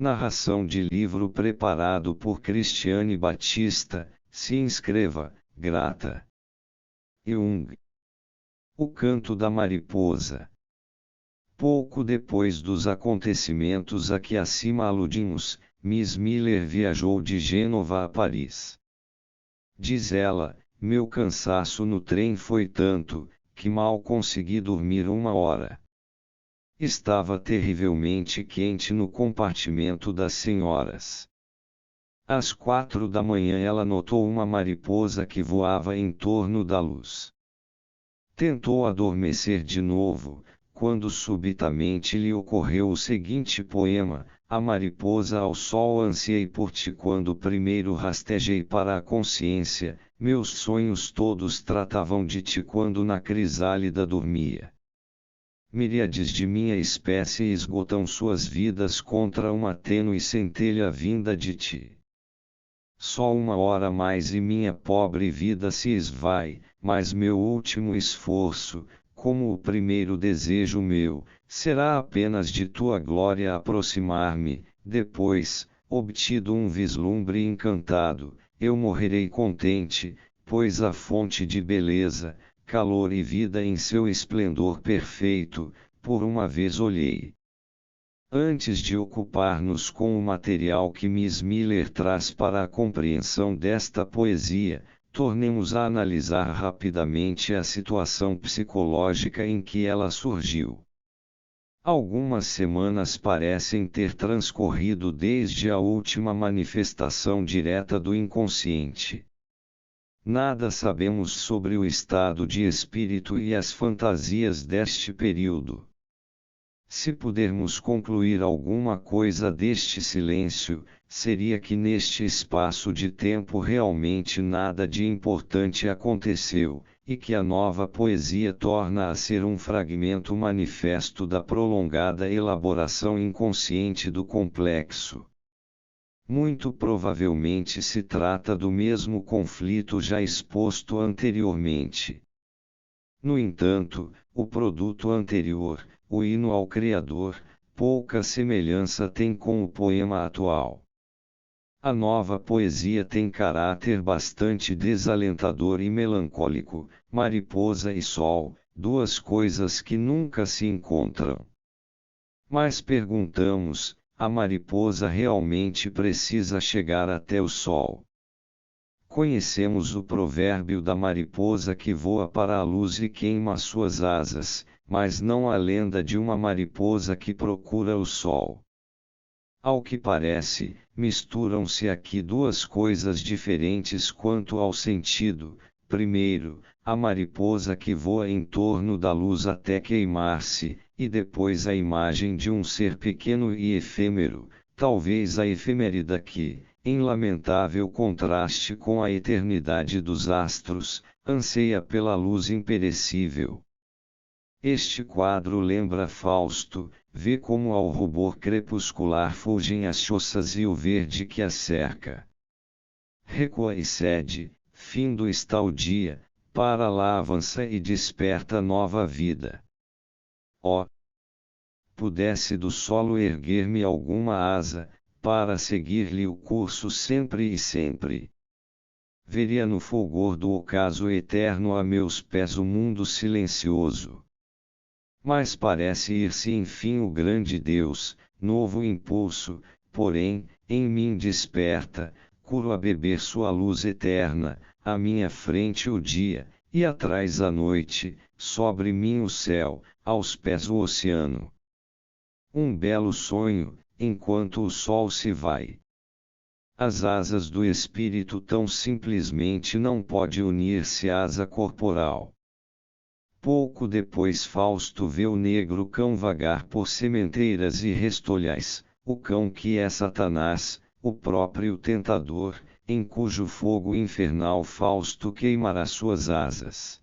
Narração de livro preparado por Cristiane Batista. Se inscreva, grata. Jung. O canto da mariposa. Pouco depois dos acontecimentos a que acima aludimos, Miss Miller viajou de Gênova a Paris. Diz ela, meu cansaço no trem foi tanto, que mal consegui dormir 1 hora. Estava terrivelmente quente no compartimento das senhoras. Às 4 da manhã ela notou uma mariposa que voava em torno da luz. Tentou adormecer de novo, quando subitamente lhe ocorreu o seguinte poema: a mariposa ao sol ansiei por ti quando primeiro rastejei para a consciência, meus sonhos todos tratavam de ti quando na crisálida dormia. Miríades de minha espécie esgotam suas vidas contra uma tênue centelha vinda de ti. Só 1 hora mais e minha pobre vida se esvai, mas meu último esforço, como o primeiro desejo meu, será apenas de tua glória aproximar-me. Depois, obtido um vislumbre encantado, eu morrerei contente, pois a fonte de beleza, calor e vida em seu esplendor perfeito, por uma vez olhei. Antes de ocupar-nos com o material que Miss Miller traz para a compreensão desta poesia, tornemos a analisar rapidamente a situação psicológica em que ela surgiu. Algumas semanas parecem ter transcorrido desde a última manifestação direta do inconsciente. Nada sabemos sobre o estado de espírito e as fantasias deste período. Se pudermos concluir alguma coisa deste silêncio, seria que neste espaço de tempo realmente nada de importante aconteceu, e que a nova poesia torna a ser um fragmento manifesto da prolongada elaboração inconsciente do complexo. Muito provavelmente se trata do mesmo conflito já exposto anteriormente. No entanto, o produto anterior, o hino ao Criador, pouca semelhança tem com o poema atual. A nova poesia tem caráter bastante desalentador e melancólico, mariposa e sol, duas coisas que nunca se encontram. Mas perguntamos, a mariposa realmente precisa chegar até o sol? Conhecemos o provérbio da mariposa que voa para a luz e queima suas asas, mas não a lenda de uma mariposa que procura o sol. Ao que parece, misturam-se aqui duas coisas diferentes quanto ao sentido. Primeiro, a mariposa que voa em torno da luz até queimar-se, e depois a imagem de um ser pequeno e efêmero, talvez a efeméride que, em lamentável contraste com a eternidade dos astros, anseia pela luz imperecível. Este quadro lembra Fausto, vê como ao rubor crepuscular fulgem as choças e o verde que as cerca. Recua e cede, findo está o dia, para lá avança e desperta nova vida. Ó! Pudesse do solo erguer-me alguma asa, para seguir-lhe o curso sempre e sempre. Veria no fulgor do ocaso eterno a meus pés o mundo silencioso. Mas parece ir-se enfim o grande Deus, novo impulso, porém, em mim desperta, curo a beber sua luz eterna, à minha frente o dia, e atrás a noite, sobre mim o céu, aos pés o oceano. Um belo sonho, enquanto o sol se vai. As asas do espírito tão simplesmente não pode unir-se à asa corporal. Pouco depois Fausto vê o negro cão vagar por sementeiras e restolhais, o cão que é Satanás, o próprio tentador, em cujo fogo infernal Fausto queimará suas asas.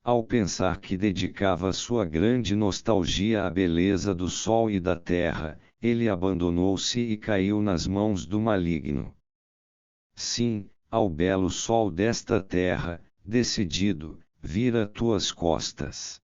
Ao pensar que dedicava sua grande nostalgia à beleza do sol e da terra, ele abandonou-se e caiu nas mãos do maligno. Sim, ao belo sol desta terra, decidido, vira tuas costas.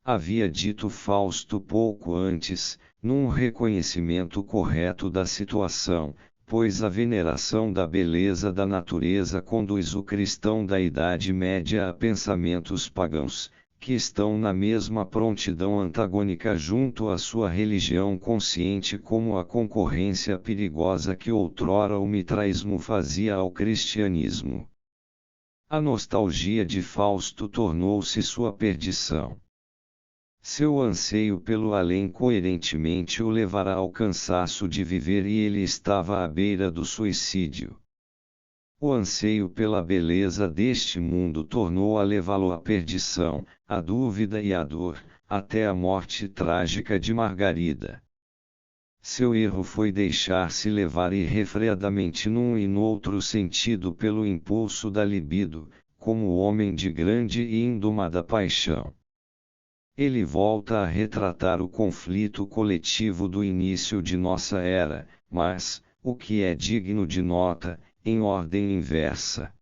havia dito Fausto pouco antes, num reconhecimento correto da situação, pois a veneração da beleza da natureza conduz o cristão da Idade Média a pensamentos pagãos, que estão na mesma prontidão antagônica junto à sua religião consciente como a concorrência perigosa que outrora o mitraísmo fazia ao cristianismo. A nostalgia de Fausto tornou-se sua perdição. Seu anseio pelo além coerentemente o levará ao cansaço de viver e ele estava à beira do suicídio. O anseio pela beleza deste mundo tornou a levá-lo à perdição, à dúvida e à dor, até a morte trágica de Margarida. Seu erro foi deixar-se levar irrefreadamente num e noutro sentido pelo impulso da libido, como homem de grande e indomada paixão. Ele volta a retratar o conflito coletivo do início de nossa era, mas, o que é digno de nota, em ordem inversa.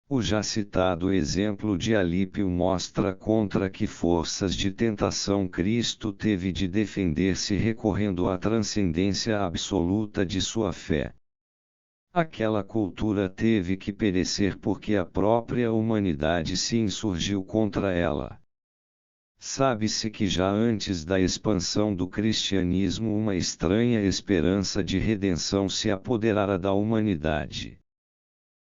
O já citado exemplo de Alípio mostra contra que forças de tentação Cristo teve de defender-se recorrendo à transcendência absoluta de sua fé. Aquela cultura teve que perecer porque a própria humanidade se insurgiu contra ela. Sabe-se que já antes da expansão do cristianismo uma estranha esperança de redenção se apoderara da humanidade.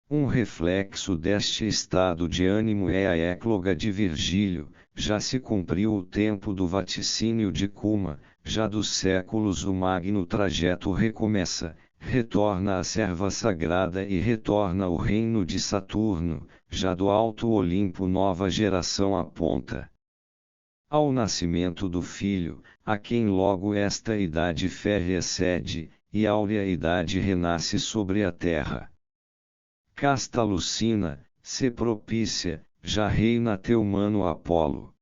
Um reflexo deste estado de ânimo é a ecloga de Virgílio: já se cumpriu o tempo do vaticínio de Cuma, já dos séculos o magno trajeto recomeça, retorna a serva sagrada e retorna o reino de Saturno, já do alto Olimpo nova geração aponta ao nascimento do Filho, a quem logo esta idade férrea cede, e áurea idade renasce sobre a terra. Casta Lucina, se propícia, já reina teu mano Apolo.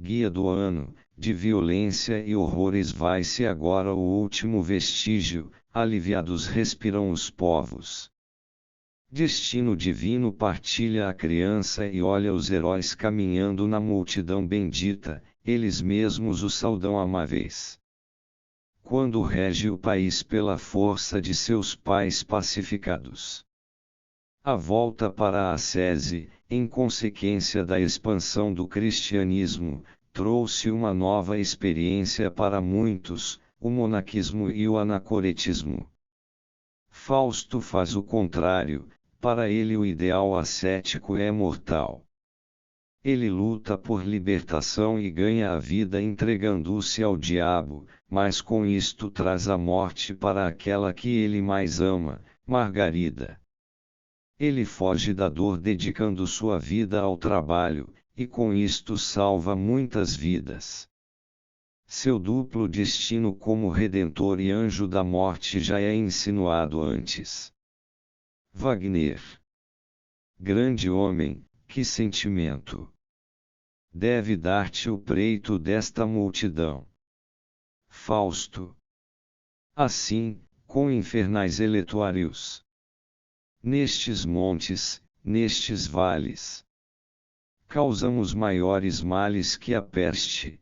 Guia do ano, de violência e horrores vai-se agora o último vestígio, aliviados respiram os povos. Destino divino partilha a criança e olha os heróis caminhando na multidão bendita, eles mesmos o saudam amáveis. Quando rege o país pela força de seus pais pacificados. A volta para a ascese, em consequência da expansão do cristianismo, trouxe uma nova experiência para muitos, o monaquismo e o anacoretismo. Fausto faz o contrário. Para ele o ideal ascético é mortal. Ele luta por libertação e ganha a vida entregando-se ao diabo, mas com isto traz a morte para aquela que ele mais ama, Margarida. Ele foge da dor dedicando sua vida ao trabalho, e com isto salva muitas vidas. Seu duplo destino como redentor e anjo da morte já é insinuado antes. Wagner. Grande homem, que sentimento deve dar-te o preito desta multidão. Fausto. Assim, com infernais eletuários. Nestes montes, nestes vales. Causamos maiores males que a peste.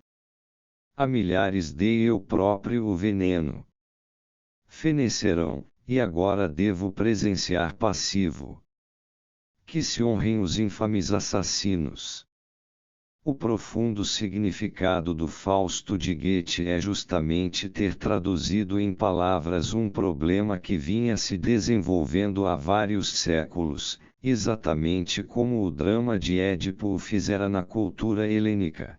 A milhares dei eu próprio o veneno. Fenecerão. E agora devo presenciar passivo. Que se honrem os infames assassinos. O profundo significado do Fausto de Goethe é justamente ter traduzido em palavras um problema que vinha se desenvolvendo há vários séculos, exatamente como o drama de Édipo o fizera na cultura helênica.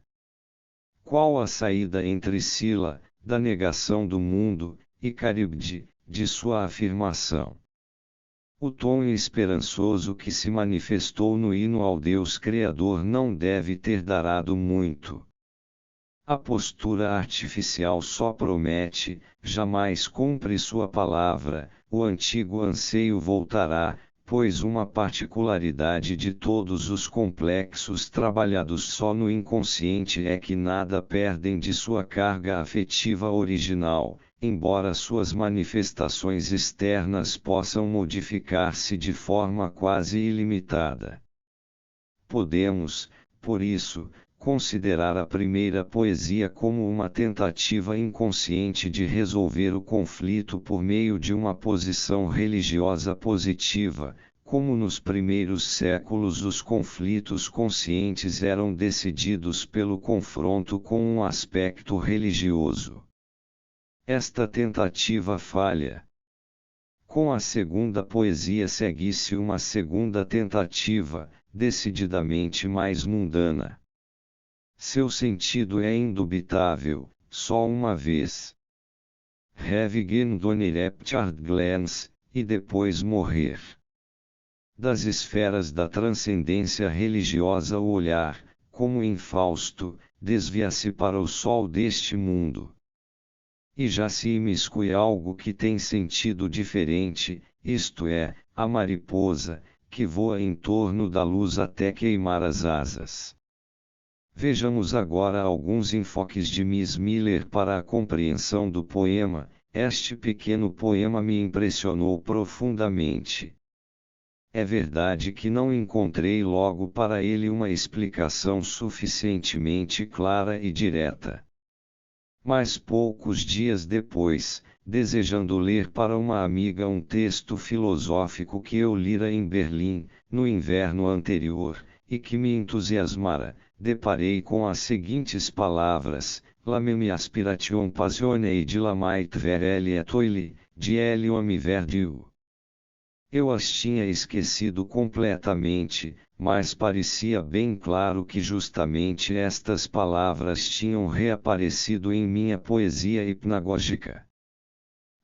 Qual a saída entre Sila, da negação do mundo, e Caríbde, de sua afirmação? O tom esperançoso que se manifestou no hino ao Deus Criador não deve ter darado muito. A postura artificial só promete, jamais cumpre sua palavra, o antigo anseio voltará, pois uma particularidade de todos os complexos trabalhados só no inconsciente é que nada perdem de sua carga afetiva original, embora suas manifestações externas possam modificar-se de forma quase ilimitada. Podemos, por isso, considerar a primeira poesia como uma tentativa inconsciente de resolver o conflito por meio de uma posição religiosa positiva, como nos primeiros séculos os conflitos conscientes eram decididos pelo confronto com um aspecto religioso. Esta tentativa falha. Com a segunda poesia segue-se uma segunda tentativa, decididamente mais mundana. Seu sentido é indubitável, só uma vez. Revigen Donnereptard glance, e depois morrer. Das esferas da transcendência religiosa o olhar, como em Fausto, desvia-se para o sol deste mundo. E já se imiscui algo que tem sentido diferente, isto é, a mariposa, que voa em torno da luz até queimar as asas. Vejamos agora alguns enfoques de Miss Miller para a compreensão do poema. Este pequeno poema me impressionou profundamente. É verdade que não encontrei logo para ele uma explicação suficientemente clara e direta. Mas poucos dias depois, desejando ler para uma amiga um texto filosófico que eu lira em Berlim, no inverno anterior, e que me entusiasmara, deparei com as seguintes palavras: La meme aspiration passionnée de la mait vers elle et toile, de elle homme vers Dieu. Eu as tinha esquecido completamente, mas parecia bem claro que justamente estas palavras tinham reaparecido em minha poesia hipnagógica.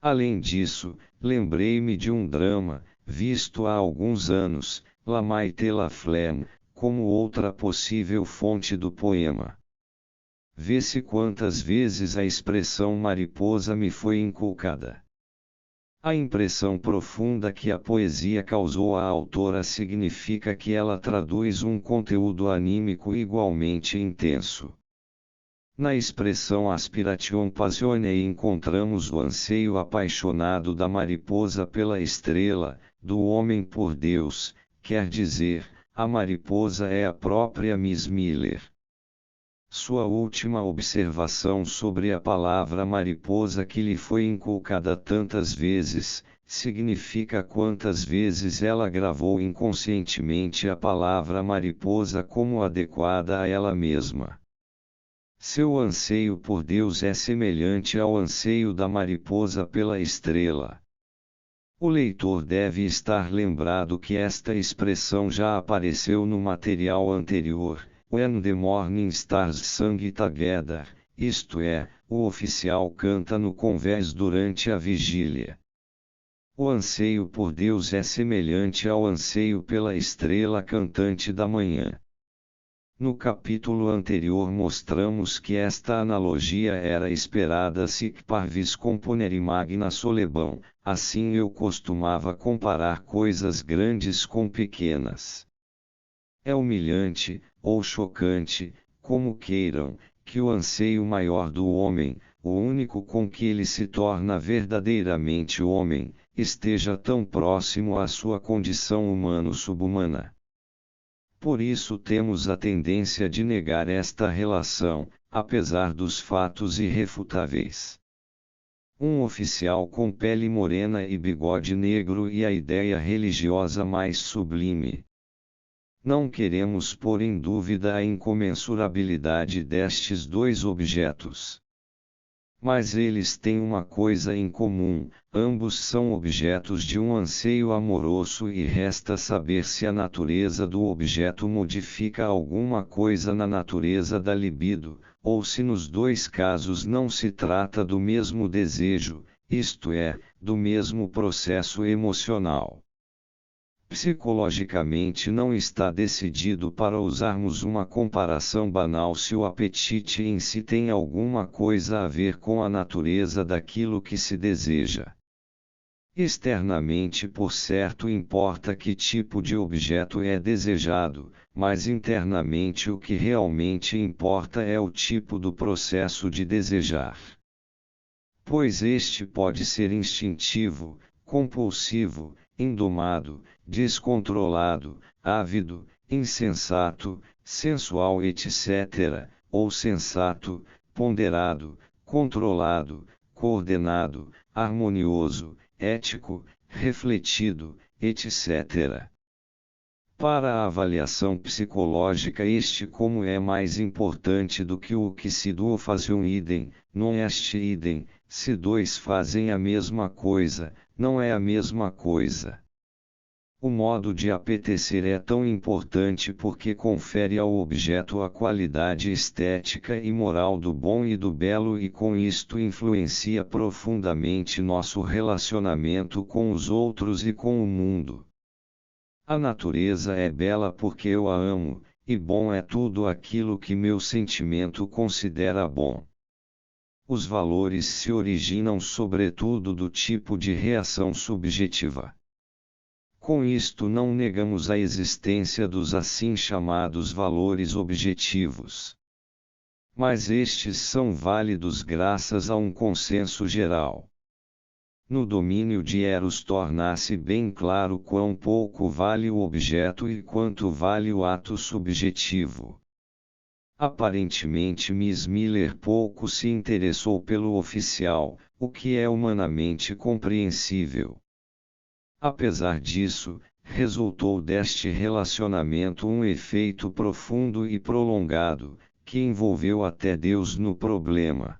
Além disso, lembrei-me de um drama, visto há alguns anos, La Maite et la Flamme, como outra possível fonte do poema. Vê-se quantas vezes a expressão mariposa me foi inculcada. A impressão profunda que a poesia causou à autora significa que ela traduz um conteúdo anímico igualmente intenso. Na expressão aspiration passionnée encontramos o anseio apaixonado da mariposa pela estrela, do homem por Deus, quer dizer, a mariposa é a própria Miss Miller. Sua última observação sobre a palavra mariposa que lhe foi inculcada tantas vezes, significa quantas vezes ela gravou inconscientemente a palavra mariposa como adequada a ela mesma. Seu anseio por Deus é semelhante ao anseio da mariposa pela estrela. O leitor deve estar lembrado que esta expressão já apareceu no material anterior, When the Morning Stars Sang Together, isto é, o oficial canta no convés durante a vigília. O anseio por Deus é semelhante ao anseio pela estrela cantante da manhã. No capítulo anterior mostramos que esta analogia era esperada sic parvis componere magna solebam, assim eu costumava comparar coisas grandes com pequenas. É humilhante, ou chocante, como queiram, que o anseio maior do homem, o único com que ele se torna verdadeiramente homem, esteja tão próximo à sua condição humano-subhumana. Por isso temos a tendência de negar esta relação, apesar dos fatos irrefutáveis. Um oficial com pele morena e bigode negro e a ideia religiosa mais sublime. Não queremos pôr em dúvida a incomensurabilidade destes dois objetos. Mas eles têm uma coisa em comum: ambos são objetos de um anseio amoroso e resta saber se a natureza do objeto modifica alguma coisa na natureza da libido, ou se nos dois casos não se trata do mesmo desejo, isto é, do mesmo processo emocional. Psicologicamente não está decidido para usarmos uma comparação banal se o apetite em si tem alguma coisa a ver com a natureza daquilo que se deseja. Externamente, por certo, importa que tipo de objeto é desejado, mas internamente o que realmente importa é o tipo do processo de desejar. Pois este pode ser instintivo, compulsivo, indomado, descontrolado, ávido, insensato, sensual, etc., ou sensato, ponderado, controlado, coordenado, harmonioso, ético, refletido, etc. Para a avaliação psicológica, este como é mais importante do que o que se duo fazem um idem, non est idem, se dois fazem a mesma coisa, não é a mesma coisa. O modo de apetecer é tão importante porque confere ao objeto a qualidade estética e moral do bom e do belo e com isto influencia profundamente nosso relacionamento com os outros e com o mundo. A natureza é bela porque eu a amo, e bom é tudo aquilo que meu sentimento considera bom. Os valores se originam sobretudo do tipo de reação subjetiva. Com isto não negamos a existência dos assim chamados valores objetivos. Mas estes são válidos graças a um consenso geral. No domínio de Eros torna-se bem claro quão pouco vale o objeto e quanto vale o ato subjetivo. Aparentemente Miss Miller pouco se interessou pelo oficial, o que é humanamente compreensível. Apesar disso, resultou deste relacionamento um efeito profundo e prolongado, que envolveu até Deus no problema.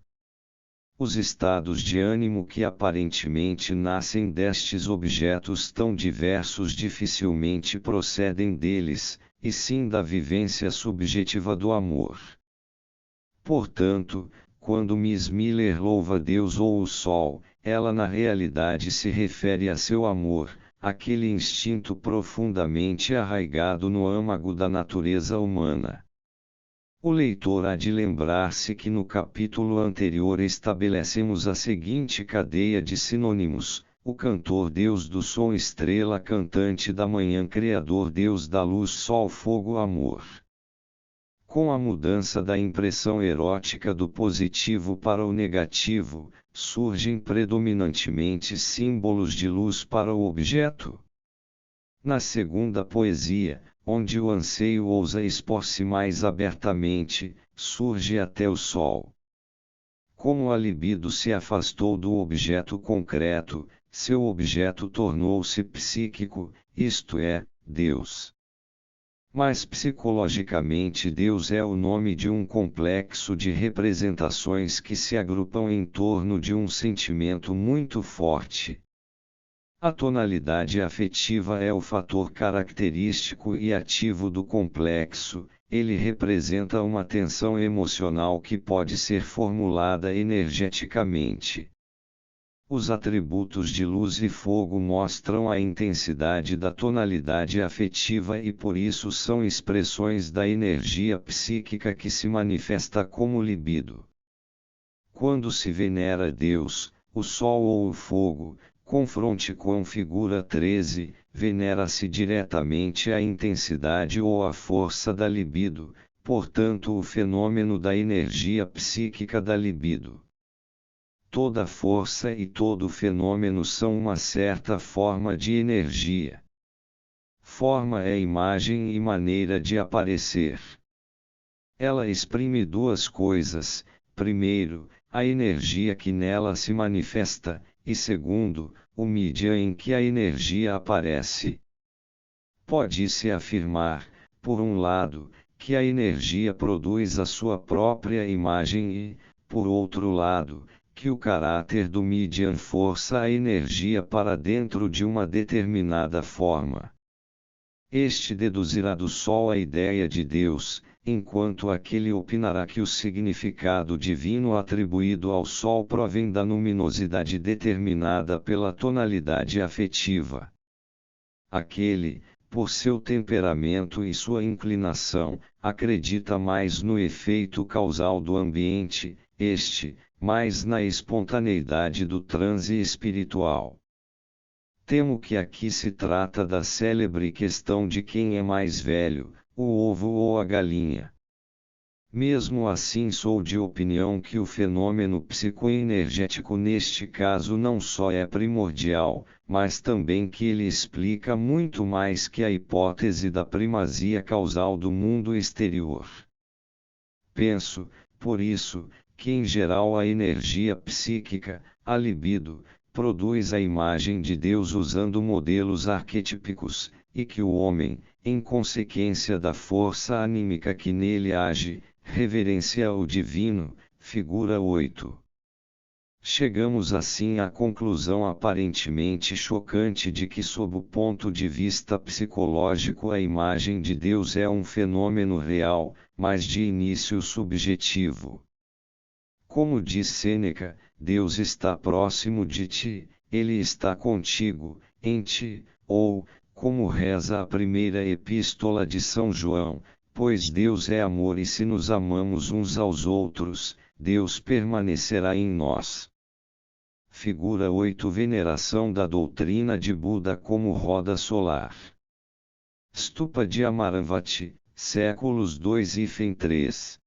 Os estados de ânimo que aparentemente nascem destes objetos tão diversos dificilmente procedem deles, e sim da vivência subjetiva do amor. Portanto, quando Miss Miller louva Deus ou o sol, ela na realidade se refere a seu amor, aquele instinto profundamente arraigado no âmago da natureza humana. O leitor há de lembrar-se que no capítulo anterior estabelecemos a seguinte cadeia de sinônimos: o cantor Deus do som, estrela cantante da manhã, criador Deus da luz, sol, fogo, amor. Com a mudança da impressão erótica do positivo para o negativo, surgem predominantemente símbolos de luz para o objeto. Na segunda poesia, onde o anseio ousa expor-se mais abertamente, surge até o sol. Como a libido se afastou do objeto concreto, seu objeto tornou-se psíquico, isto é, Deus. Mas psicologicamente Deus é o nome de um complexo de representações que se agrupam em torno de um sentimento muito forte. A tonalidade afetiva é o fator característico e ativo do complexo, ele representa uma tensão emocional que pode ser formulada energeticamente. Os atributos de luz e fogo mostram a intensidade da tonalidade afetiva e por isso são expressões da energia psíquica que se manifesta como libido. Quando se venera Deus, o sol ou o fogo, confronte com figura 13, venera-se diretamente a intensidade ou a força da libido, portanto o fenômeno da energia psíquica da libido. Toda força e todo fenômeno são uma certa forma de energia. Forma é imagem e maneira de aparecer. Ela exprime duas coisas: primeiro, a energia que nela se manifesta, e segundo, o mídia em que a energia aparece. Pode-se afirmar, por um lado, que a energia produz a sua própria imagem e, por outro lado, que o caráter do medium força a energia para dentro de uma determinada forma. Este deduzirá do Sol a ideia de Deus, enquanto aquele opinará que o significado divino atribuído ao Sol provém da luminosidade determinada pela tonalidade afetiva. Aquele, por seu temperamento e sua inclinação, acredita mais no efeito causal do ambiente, este, mais na espontaneidade do transe espiritual. Temo que aqui se trata da célebre questão de quem é mais velho, o ovo ou a galinha. Mesmo assim, sou de opinião que o fenômeno psicoenergético neste caso não só é primordial, mas também que ele explica muito mais que a hipótese da primazia causal do mundo exterior. Penso, por isso, que em geral a energia psíquica, a libido, produz a imagem de Deus usando modelos arquetípicos, e que o homem, em consequência da força anímica que nele age, reverencia o divino, figura 8. Chegamos assim à conclusão aparentemente chocante de que, sob o ponto de vista psicológico, a imagem de Deus é um fenômeno real, mas de início subjetivo. Como diz Sêneca, Deus está próximo de ti, ele está contigo, em ti, ou, como reza a primeira epístola de São João, pois Deus é amor e se nos amamos uns aos outros, Deus permanecerá em nós. Figura 8. Veneração da doutrina de Buda como roda solar. Stupa de Amaravati, séculos 2 e 3.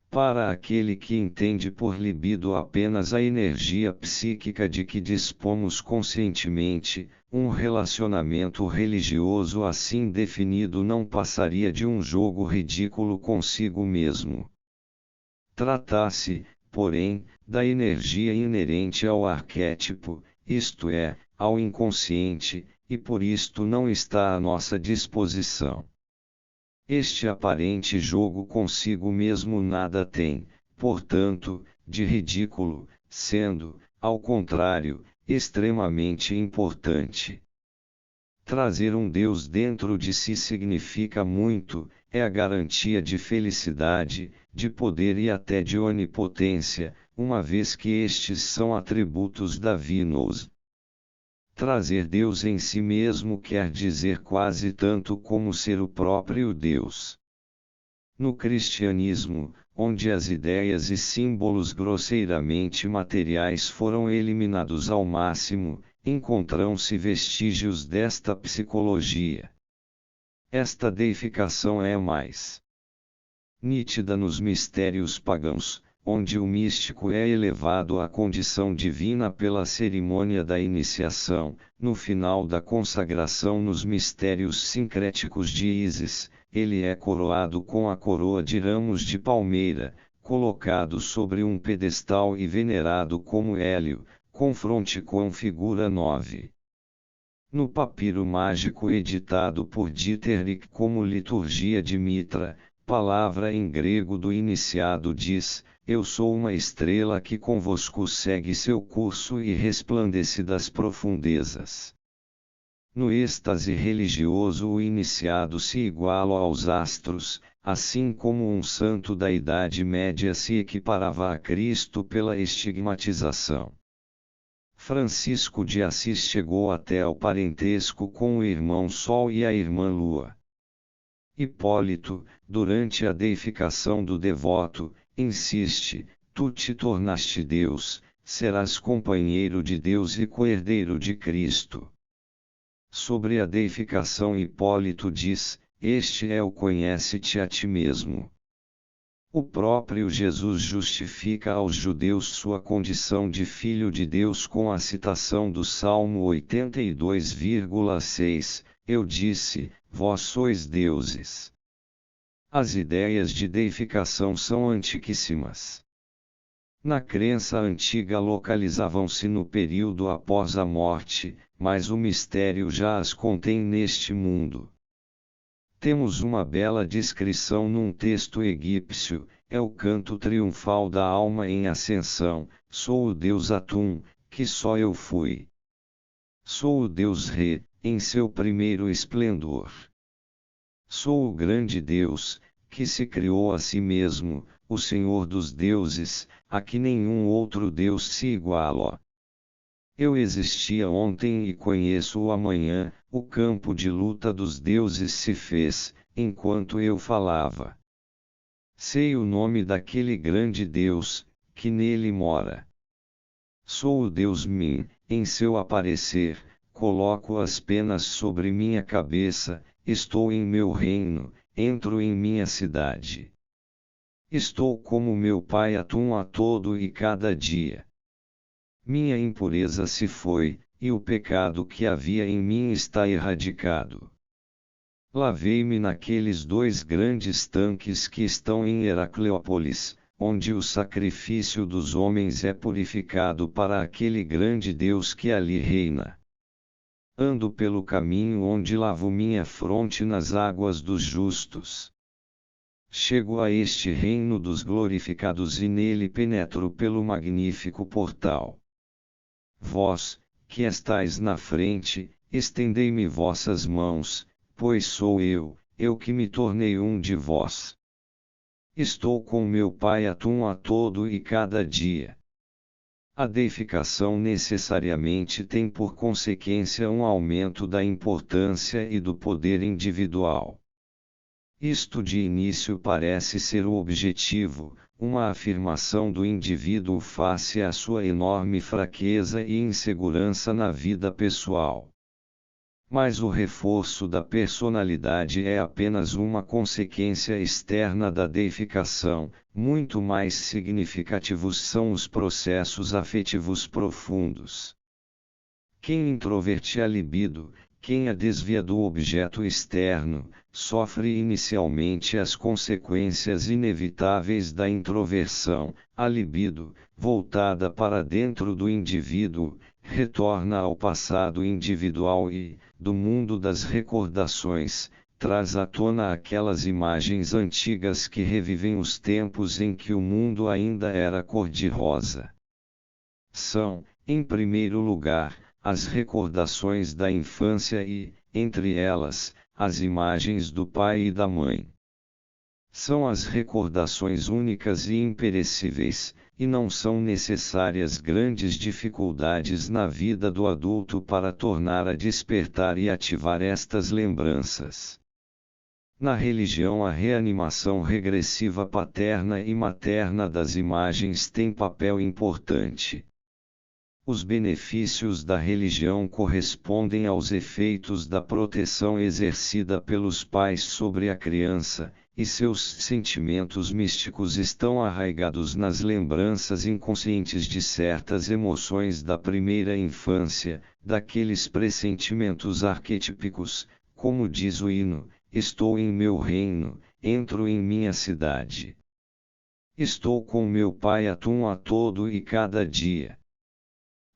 Para aquele que entende por libido apenas a energia psíquica de que dispomos conscientemente, um relacionamento religioso assim definido não passaria de um jogo ridículo consigo mesmo. Trata-se, porém, da energia inerente ao arquétipo, isto é, ao inconsciente, e por isto não está à nossa disposição. Este aparente jogo consigo mesmo nada tem, portanto, de ridículo, sendo, ao contrário, extremamente importante. Trazer um Deus dentro de si significa muito, é a garantia de felicidade, de poder e até de onipotência, uma vez que estes são atributos divinos. Trazer Deus em si mesmo quer dizer quase tanto como ser o próprio Deus. No cristianismo, onde as ideias e símbolos grosseiramente materiais foram eliminados ao máximo, encontram-se vestígios desta psicologia. Esta deificação é mais nítida nos mistérios pagãos, onde o místico é elevado à condição divina pela cerimônia da iniciação, no final da consagração nos mistérios sincréticos de Ísis, ele é coroado com a coroa de ramos de palmeira, colocado sobre um pedestal e venerado como Hélio, confronte com figura 9. No papiro mágico editado por Dieterich como Liturgia de Mitra, palavra em grego do iniciado diz: eu sou uma estrela que convosco segue seu curso e resplandece das profundezas. No êxtase religioso o iniciado se iguala aos astros, assim como um santo da Idade Média se equiparava a Cristo pela estigmatização. Francisco de Assis chegou até ao parentesco com o irmão Sol e a irmã Lua. Hipólito, durante a deificação do devoto, insiste: tu te tornaste Deus, serás companheiro de Deus e coerdeiro de Cristo. Sobre a deificação Hipólito diz: este é o conhece-te a ti mesmo. O próprio Jesus justifica aos judeus sua condição de filho de Deus com a citação do Salmo 82,6, eu disse, vós sois deuses. As ideias de deificação são antiquíssimas. Na crença antiga localizavam-se no período após a morte, mas o mistério já as contém neste mundo. Temos uma bela descrição num texto egípcio, é o canto triunfal da alma em ascensão: sou o Deus Atum, que só eu fui. Sou o Deus Re, em seu primeiro esplendor. Sou o grande Deus, que se criou a si mesmo, o Senhor dos deuses, a que nenhum outro Deus se iguala. Eu existia ontem e conheço o amanhã, o campo de luta dos deuses se fez, enquanto eu falava. Sei o nome daquele grande Deus, que nele mora. Sou o Deus Min, em seu aparecer, coloco as penas sobre minha cabeça, estou em meu reino, entro em minha cidade. Estou como meu Pai atum a todo e cada dia. Minha impureza se foi, e o pecado que havia em mim está erradicado. Lavei-me naqueles 2 grandes tanques que estão em Heracleópolis, onde o sacrifício dos homens é purificado para aquele grande Deus que ali reina. Ando pelo caminho onde lavo minha fronte nas águas dos justos. Chego a este reino dos glorificados e nele penetro pelo magnífico portal. Vós, que estais na frente, estendei-me vossas mãos, pois sou eu que me tornei um de vós. Estou com meu Pai atum a todo e cada dia. A deificação necessariamente tem por consequência um aumento da importância e do poder individual. Isto de início parece ser o objetivo, uma afirmação do indivíduo face à sua enorme fraqueza e insegurança na vida pessoal. Mas o reforço da personalidade é apenas uma consequência externa da deificação, muito mais significativos são os processos afetivos profundos. Quem introverte a libido, quem a desvia do objeto externo, sofre inicialmente as consequências inevitáveis da introversão. A libido, voltada para dentro do indivíduo, retorna ao passado individual e, do mundo das recordações, traz à tona aquelas imagens antigas que revivem os tempos em que o mundo ainda era cor-de-rosa. São, em primeiro lugar, as recordações da infância e, entre elas, as imagens do pai e da mãe. São as recordações únicas e imperecíveis, e não são necessárias grandes dificuldades na vida do adulto para tornar a despertar e ativar estas lembranças. Na religião, a reanimação regressiva paterna e materna das imagens tem papel importante. Os benefícios da religião correspondem aos efeitos da proteção exercida pelos pais sobre a criança, e seus sentimentos místicos estão arraigados nas lembranças inconscientes de certas emoções da primeira infância, daqueles pressentimentos arquetípicos, como diz o hino: estou em meu reino, entro em minha cidade. Estou com meu Pai atum a todo e cada dia.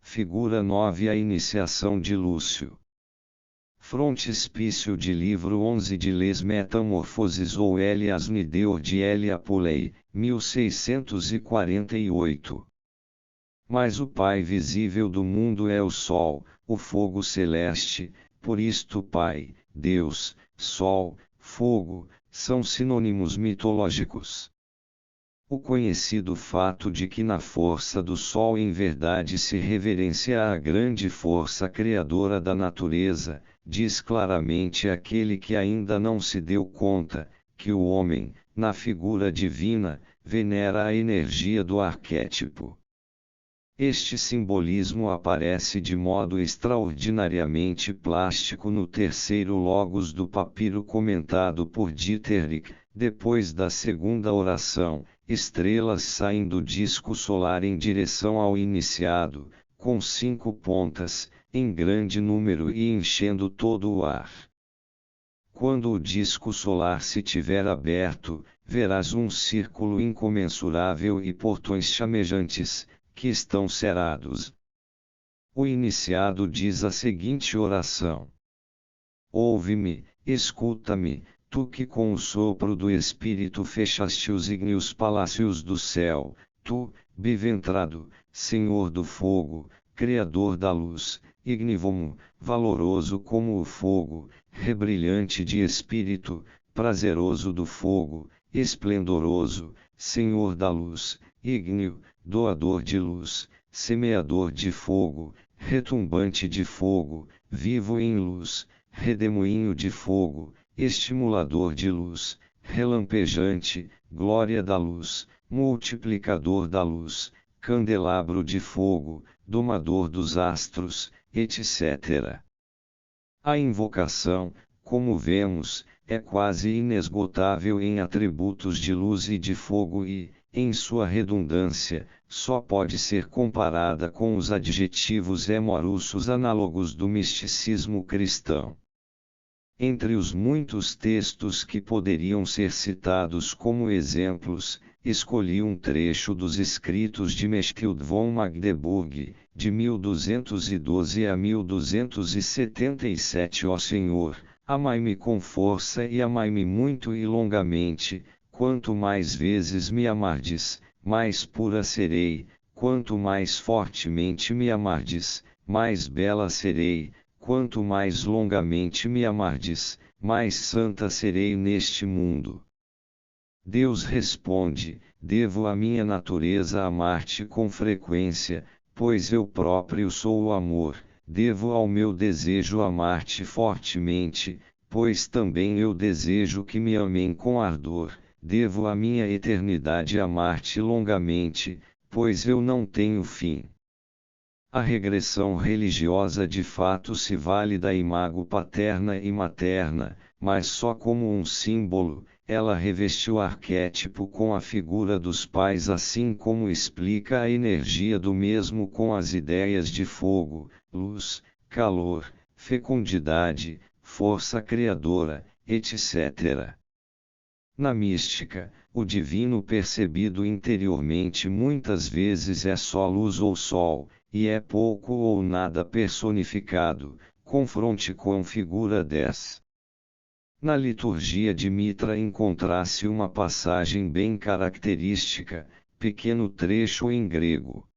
Figura 9. A iniciação de Lúcio. Frontispício de livro 11 de Les Metamorphoses ou Elias Nideur de Elia Polley, 1648. Mas o Pai visível do mundo é o Sol, o fogo celeste, por isto Pai, Deus, Sol, Fogo, são sinônimos mitológicos. O conhecido fato de que na força do Sol em verdade se reverencia a grande força criadora da natureza, diz claramente aquele que ainda não se deu conta, que o homem, na figura divina, venera a energia do arquétipo. Este simbolismo aparece de modo extraordinariamente plástico no terceiro logos do papiro comentado por Dieterich, depois da segunda oração. Estrelas saem do disco solar em direção ao iniciado, com 5 pontas, em grande número e enchendo todo o ar. Quando o disco solar se tiver aberto, verás um círculo incomensurável e portões chamejantes, que estão cerrados. O iniciado diz a seguinte oração: ouve-me, escuta-me, tu que com o sopro do Espírito fechaste os ígneos palácios do céu, tu, biventrado, Senhor do fogo, Criador da luz, ignivomo, valoroso como o fogo, rebrilhante de espírito, prazeroso do fogo, esplendoroso, Senhor da luz, ígneo, doador de luz, semeador de fogo, retumbante de fogo, vivo em luz, redemoinho de fogo, estimulador de luz, relampejante, glória da luz, multiplicador da luz, candelabro de fogo, domador dos astros, etc. A invocação, como vemos, é quase inesgotável em atributos de luz e de fogo e, em sua redundância, só pode ser comparada com os adjetivos emorussos análogos do misticismo cristão. Entre os muitos textos que poderiam ser citados como exemplos, escolhi um trecho dos escritos de Mechtild von Magdeburg, de 1212 a 1277. Ó Senhor, amai-me com força e amai-me muito e longamente, quanto mais vezes me amardes, mais pura serei, quanto mais fortemente me amardes, mais bela serei, quanto mais longamente me amardes, mais santa serei neste mundo. Deus responde: devo à minha natureza amar-te com frequência, pois eu próprio sou o amor, devo ao meu desejo amar-te fortemente, pois também eu desejo que me amem com ardor, devo à minha eternidade amar-te longamente, pois eu não tenho fim. A regressão religiosa de fato se vale da imago paterna e materna, mas só como um símbolo. Ela reveste o arquétipo com a figura dos pais, assim como explica a energia do mesmo com as ideias de fogo, luz, calor, fecundidade, força criadora, etc. Na mística, o divino percebido interiormente muitas vezes é só luz ou sol, e é pouco ou nada personificado. Confronte com figura 10. Na liturgia de Mitra encontra-se uma passagem bem característica, pequeno trecho em grego.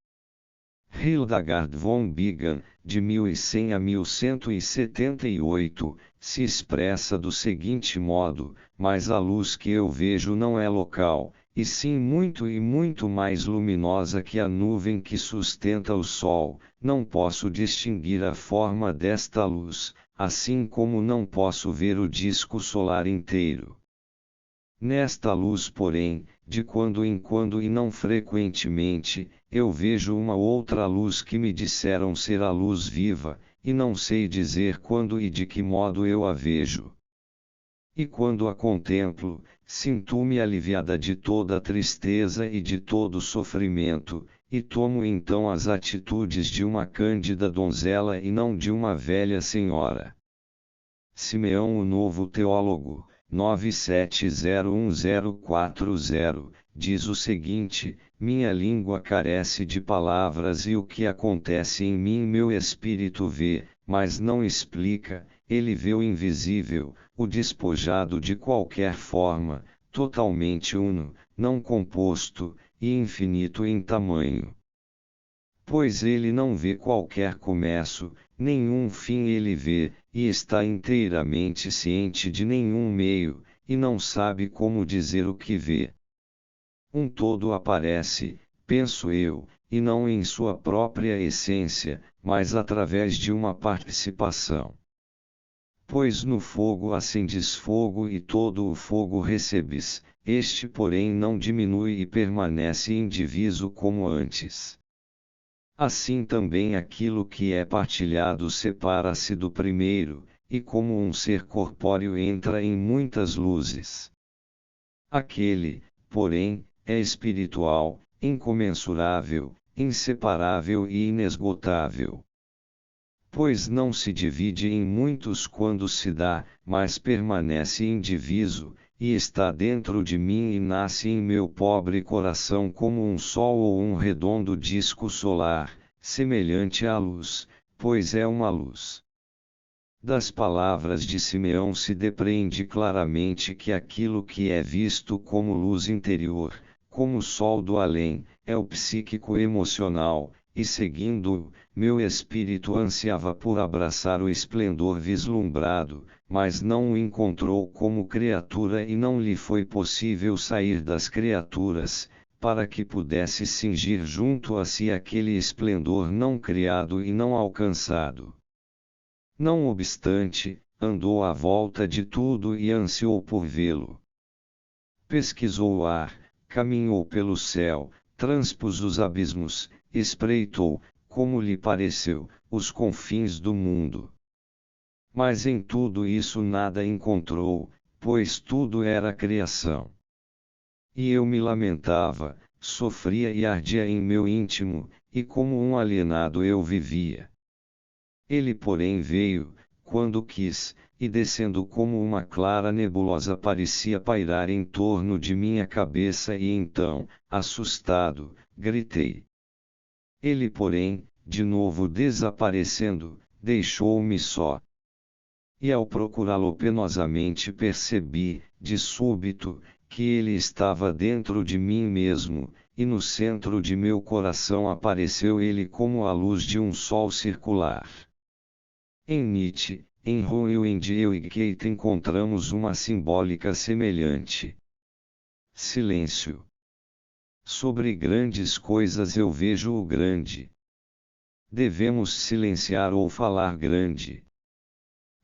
Hildegard von Bingen, de 1100 a 1178, se expressa do seguinte modo: mas a luz que eu vejo não é local, e sim muito e muito mais luminosa que a nuvem que sustenta o sol. Não posso distinguir a forma desta luz, assim como não posso ver o disco solar inteiro. Nesta luz, porém, de quando em quando e não frequentemente, eu vejo uma outra luz que me disseram ser a luz viva, e não sei dizer quando e de que modo eu a vejo. E quando a contemplo, sinto-me aliviada de toda a tristeza e de todo o sofrimento, e tomo então as atitudes de uma cândida donzela e não de uma velha senhora. Simeão o Novo Teólogo, 9701040, diz o seguinte: minha língua carece de palavras e o que acontece em mim meu espírito vê, mas não explica. Ele vê o invisível, o despojado de qualquer forma, totalmente uno, não composto, e infinito em tamanho. Pois ele não vê qualquer começo, nenhum fim ele vê, e está inteiramente ciente de nenhum meio, e não sabe como dizer o que vê. Um todo aparece, penso eu, e não em sua própria essência, mas através de uma participação. Pois no fogo acendes fogo e todo o fogo recebes, este porém não diminui e permanece indiviso como antes. Assim também aquilo que é partilhado separa-se do primeiro, e como um ser corpóreo entra em muitas luzes. Aquele, porém, é espiritual, incomensurável, inseparável e inesgotável. Pois não se divide em muitos quando se dá, mas permanece indiviso, e está dentro de mim e nasce em meu pobre coração como um sol ou um redondo disco solar, semelhante à luz, pois é uma luz. Das palavras de Simeão se depreende claramente que aquilo que é visto como luz interior, como o sol do além, é o psíquico emocional, e seguindo-o, meu espírito ansiava por abraçar o esplendor vislumbrado, mas não o encontrou como criatura e não lhe foi possível sair das criaturas, para que pudesse cingir junto a si aquele esplendor não criado e não alcançado. Não obstante, andou à volta de tudo e ansiou por vê-lo. Pesquisou o ar, caminhou pelo céu, transpôs os abismos, espreitou, como lhe pareceu, os confins do mundo. Mas em tudo isso nada encontrou, pois tudo era criação. E eu me lamentava, sofria e ardia em meu íntimo, e como um alienado eu vivia. Ele porém veio, quando quis, e descendo como uma clara nebulosa parecia pairar em torno de minha cabeça e então, assustado, gritei. Ele porém, de novo desaparecendo, deixou-me só. E ao procurá-lo penosamente percebi, de súbito, que ele estava dentro de mim mesmo, e no centro de meu coração apareceu ele como a luz de um sol circular. Em Nietzsche, em Ruhl e eu e Kate encontramos uma simbólica semelhante. Silêncio. Sobre grandes coisas eu vejo o grande. Devemos silenciar ou falar grande.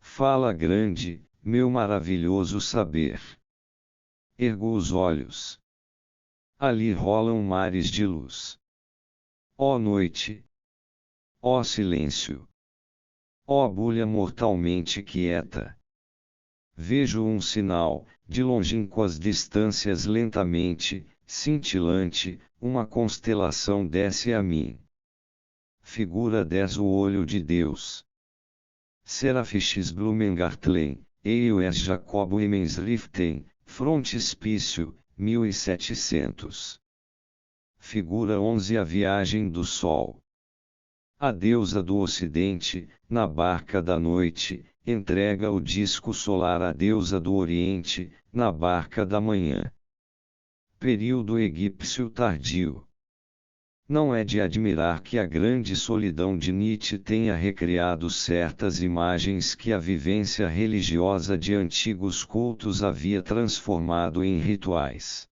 Fala grande, meu maravilhoso saber. Ergo os olhos. Ali rolam mares de luz. Ó noite! Ó silêncio! Ó bulha mortalmente quieta! Vejo um sinal, de longínquas distâncias lentamente, cintilante, uma constelação desce a mim. Figura 10 O olho de Deus. Serafisches Blumengartlen, EUS Jacobo Emensriften, Frontispício, 1700. Figura 11 A viagem do Sol. A deusa do Ocidente, na barca da noite, entrega o disco solar à deusa do Oriente, na barca da manhã. Período egípcio tardio. Não é de admirar que a grande solidão de Nietzsche tenha recriado certas imagens que a vivência religiosa de antigos cultos havia transformado em rituais.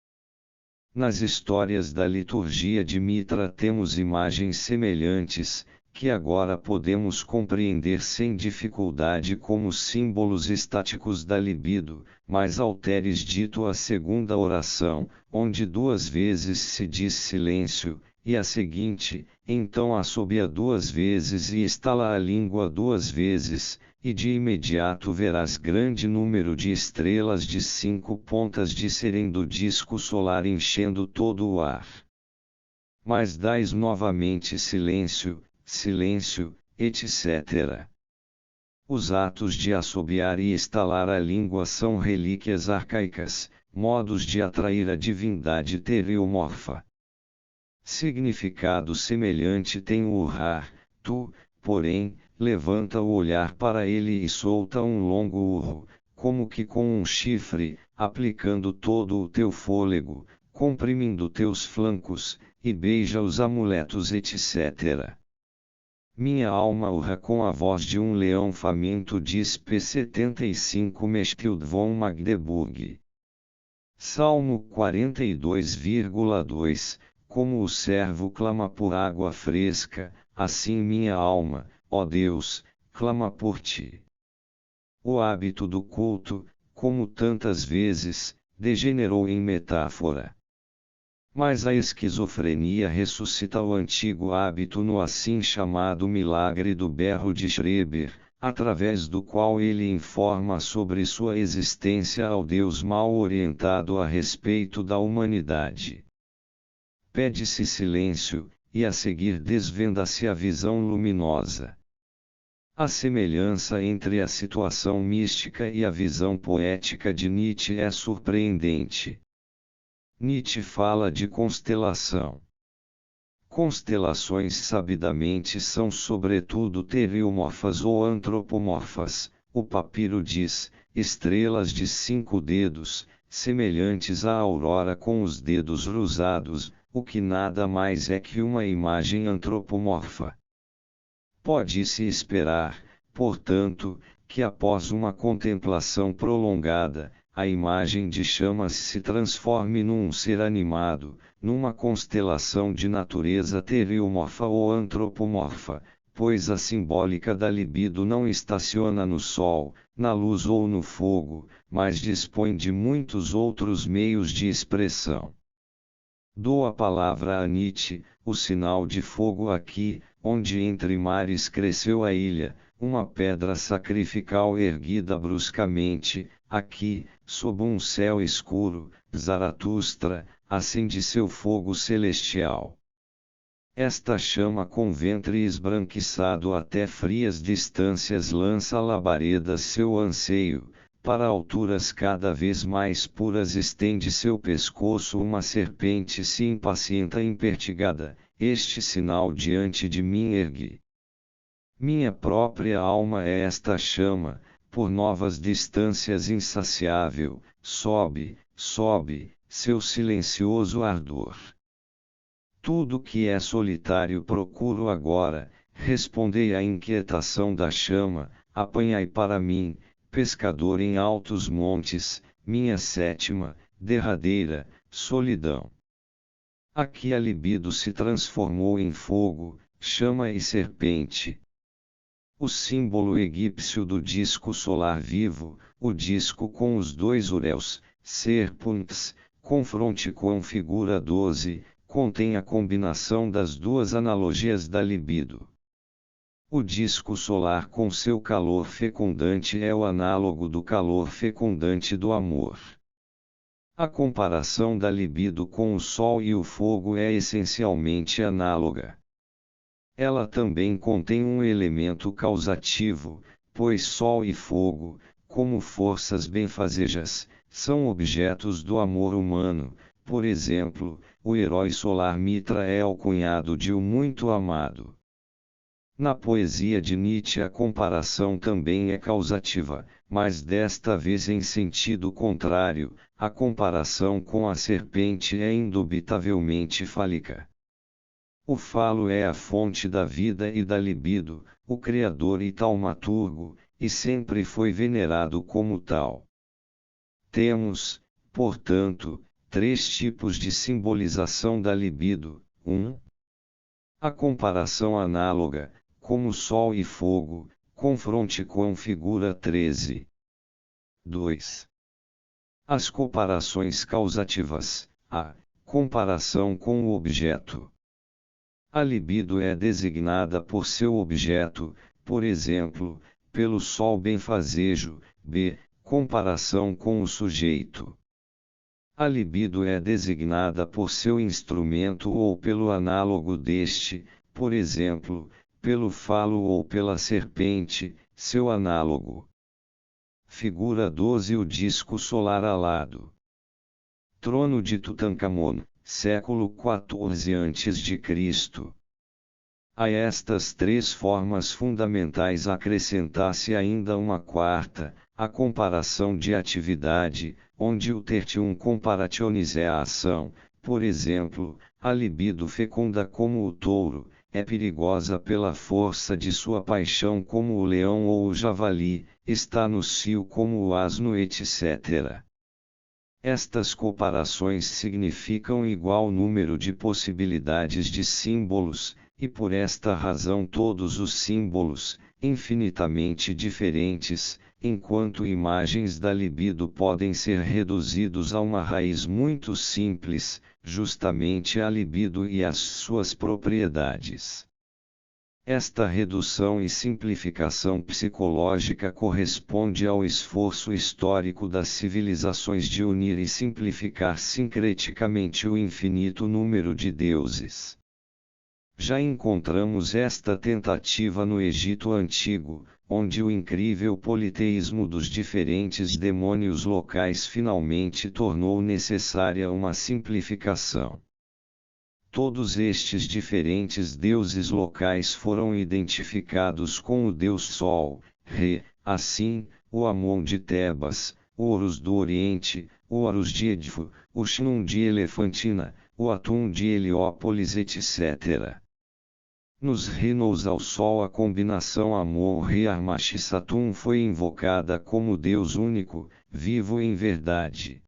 Nas histórias da liturgia de Mitra temos imagens semelhantes, que agora podemos compreender sem dificuldade como símbolos estáticos da libido, mas alteres dito a segunda oração, onde 2 vezes se diz silêncio, e a seguinte, então assobia 2 vezes e estala a língua 2 vezes, e de imediato verás grande número de estrelas de 5 pontas descerem do disco solar enchendo todo o ar. Mas dais novamente silêncio, silêncio, etc. Os atos de assobiar e estalar a língua são relíquias arcaicas, modos de atrair a divindade teriomorfa. Significado semelhante tem o urrar, tu, porém, levanta o olhar para ele e solta um longo urro, como que com um chifre, aplicando todo o teu fôlego, comprimindo teus flancos, e beija os amuletos etc. Minha alma urra com a voz de um leão faminto diz P75 Mechthild von Magdeburg. Salmo 42,2 Como o servo clama por água fresca, assim minha alma, ó Deus, clama por ti. O hábito do culto, como tantas vezes, degenerou em metáfora. Mas a esquizofrenia ressuscita o antigo hábito no assim chamado milagre do berro de Schreber, através do qual ele informa sobre sua existência ao Deus mal orientado a respeito da humanidade. Pede-se silêncio, e a seguir desvenda-se a visão luminosa. A semelhança entre a situação mística e a visão poética de Nietzsche é surpreendente. Nietzsche fala de constelação. Constelações sabidamente são sobretudo teriomorfas ou antropomorfas, o papiro diz, estrelas de 5 dedos, semelhantes à aurora com os dedos cruzados, o que nada mais é que uma imagem antropomorfa. Pode-se esperar, portanto, que após uma contemplação prolongada, a imagem de chamas se transforme num ser animado, numa constelação de natureza teriomorfa ou antropomorfa, pois a simbólica da libido não estaciona no sol, na luz ou no fogo, mas dispõe de muitos outros meios de expressão. Dou a palavra a Nietzsche, o sinal de fogo aqui, onde entre mares cresceu a ilha, uma pedra sacrificial erguida bruscamente, aqui, sob um céu escuro, Zaratustra acende seu fogo celestial. Esta chama com ventre esbranquiçado até frias distâncias lança labaredas seu anseio, para alturas cada vez mais puras estende seu pescoço uma serpente se impacienta impertigada, este sinal diante de mim ergue. Minha própria alma é esta chama, por novas distâncias insaciável, sobe, sobe, seu silencioso ardor. Tudo que é solitário procuro agora, respondei à inquietação da chama, apanhai para mim, pescador em altos montes, minha sétima, derradeira, solidão. Aqui a libido se transformou em fogo, chama e serpente. O símbolo egípcio do disco solar vivo, o disco com os dois uréus, serpentes, confronte com figura 12, contém a combinação das duas analogias da libido. O disco solar com seu calor fecundante é o análogo do calor fecundante do amor. A comparação da libido com o sol e o fogo é essencialmente análoga. Ela também contém um elemento causativo, pois sol e fogo, como forças benfazejas, são objetos do amor humano. Por exemplo, o herói solar Mitra é alcunhado de o muito amado. Na poesia de Nietzsche a comparação também é causativa, mas desta vez em sentido contrário, a comparação com a serpente é indubitavelmente fálica. O falo é a fonte da vida e da libido, o criador e taumaturgo, e sempre foi venerado como tal. Temos, portanto, três tipos de simbolização da libido. 1. A comparação análoga, como sol e fogo, confronte com figura 13. 2. As comparações causativas, a comparação com o objeto. A libido é designada por seu objeto, por exemplo, pelo sol benfazejo, b. Comparação com o sujeito. A libido é designada por seu instrumento ou pelo análogo deste, por exemplo, pelo falo ou pela serpente, seu análogo. Figura 12. O disco solar alado. Trono de Tutankhamon, século XIV a.C. A estas três formas fundamentais acrescentasse ainda uma quarta, a comparação de atividade, onde o tertium comparationis é a ação, por exemplo, a libido fecunda como o touro, é perigosa pela força de sua paixão como o leão ou o javali, está no cio como o asno etc. Estas comparações significam igual número de possibilidades de símbolos, e por esta razão todos os símbolos, infinitamente diferentes, enquanto imagens da libido podem ser reduzidos a uma raiz muito simples, justamente a libido e as suas propriedades. Esta redução e simplificação psicológica corresponde ao esforço histórico das civilizações de unir e simplificar sincreticamente o infinito número de deuses. Já encontramos esta tentativa no Egito Antigo, onde o incrível politeísmo dos diferentes demônios locais finalmente tornou necessária uma simplificação. Todos estes diferentes deuses locais foram identificados com o Deus Sol, Re, assim, o Amon de Tebas, o Horus do Oriente, o Horus de Edfu, o Shnum de Elefantina, o Atum de Heliópolis etc. Nos reinos ao Sol a combinação Amon-Re-Armaxis-Atum foi invocada como Deus único, vivo em verdade.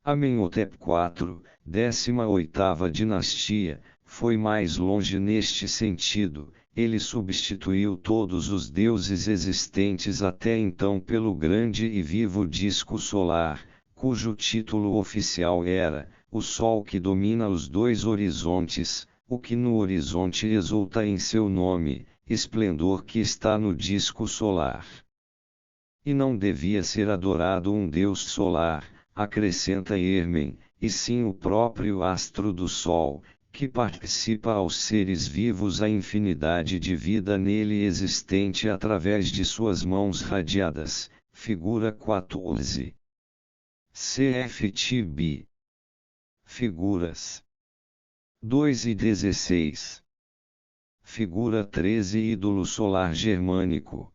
Amenhotep IV, 18ª dinastia, foi mais longe neste sentido, ele substituiu todos os deuses existentes até então pelo grande e vivo disco solar, cujo título oficial era, o Sol que domina os dois horizontes, o que no horizonte exulta em seu nome, esplendor que está no disco solar. E não devia ser adorado um deus solar, acrescenta Hermen, e sim o próprio astro do Sol, que participa aos seres vivos a infinidade de vida nele existente através de suas mãos radiadas, figura 14. CFTB. Figuras 2 e 16. Figura 13 Ídolo solar germânico.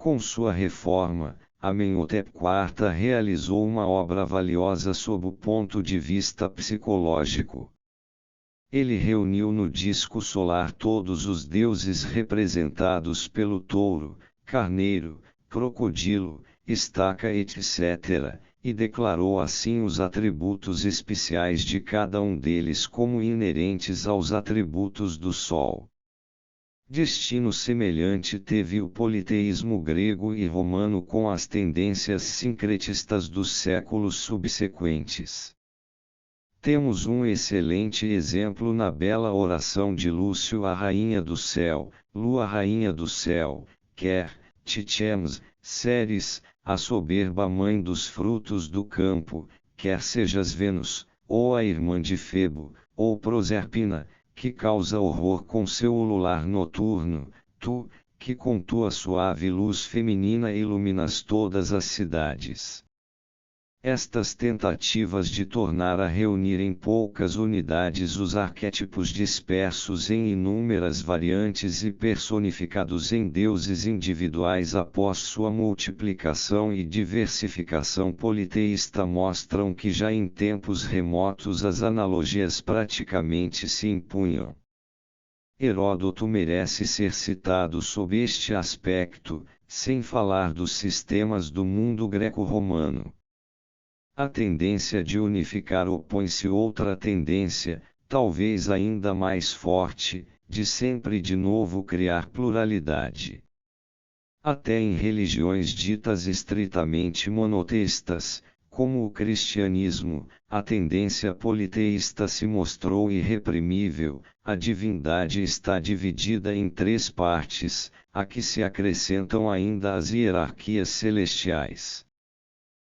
Com sua reforma, Amenhotep IV realizou uma obra valiosa sob o ponto de vista psicológico. Ele reuniu no disco solar todos os deuses representados pelo touro, carneiro, crocodilo, estaca etc., e declarou assim os atributos especiais de cada um deles como inerentes aos atributos do Sol. Destino semelhante teve o politeísmo grego e romano com as tendências sincretistas dos séculos subsequentes. Temos um excelente exemplo na bela oração de Lúcio à Rainha do Céu, Lua Rainha do Céu, quer, Titems, Ceres, a soberba mãe dos frutos do campo, quer sejas Vênus, ou a irmã de Febo, ou Proserpina, que causa horror com seu ulular noturno, tu, que com tua suave luz feminina iluminas todas as cidades. Estas tentativas de tornar a reunir em poucas unidades os arquétipos dispersos em inúmeras variantes e personificados em deuses individuais após sua multiplicação e diversificação politeísta mostram que já em tempos remotos as analogias praticamente se impunham. Heródoto merece ser citado sob este aspecto, sem falar dos sistemas do mundo greco-romano. A tendência de unificar opõe-se outra tendência, talvez ainda mais forte, de sempre de novo criar pluralidade. Até em religiões ditas estritamente monoteístas, como o cristianismo, a tendência politeísta se mostrou irreprimível, a divindade está dividida em 3 partes, a que se acrescentam ainda as hierarquias celestiais.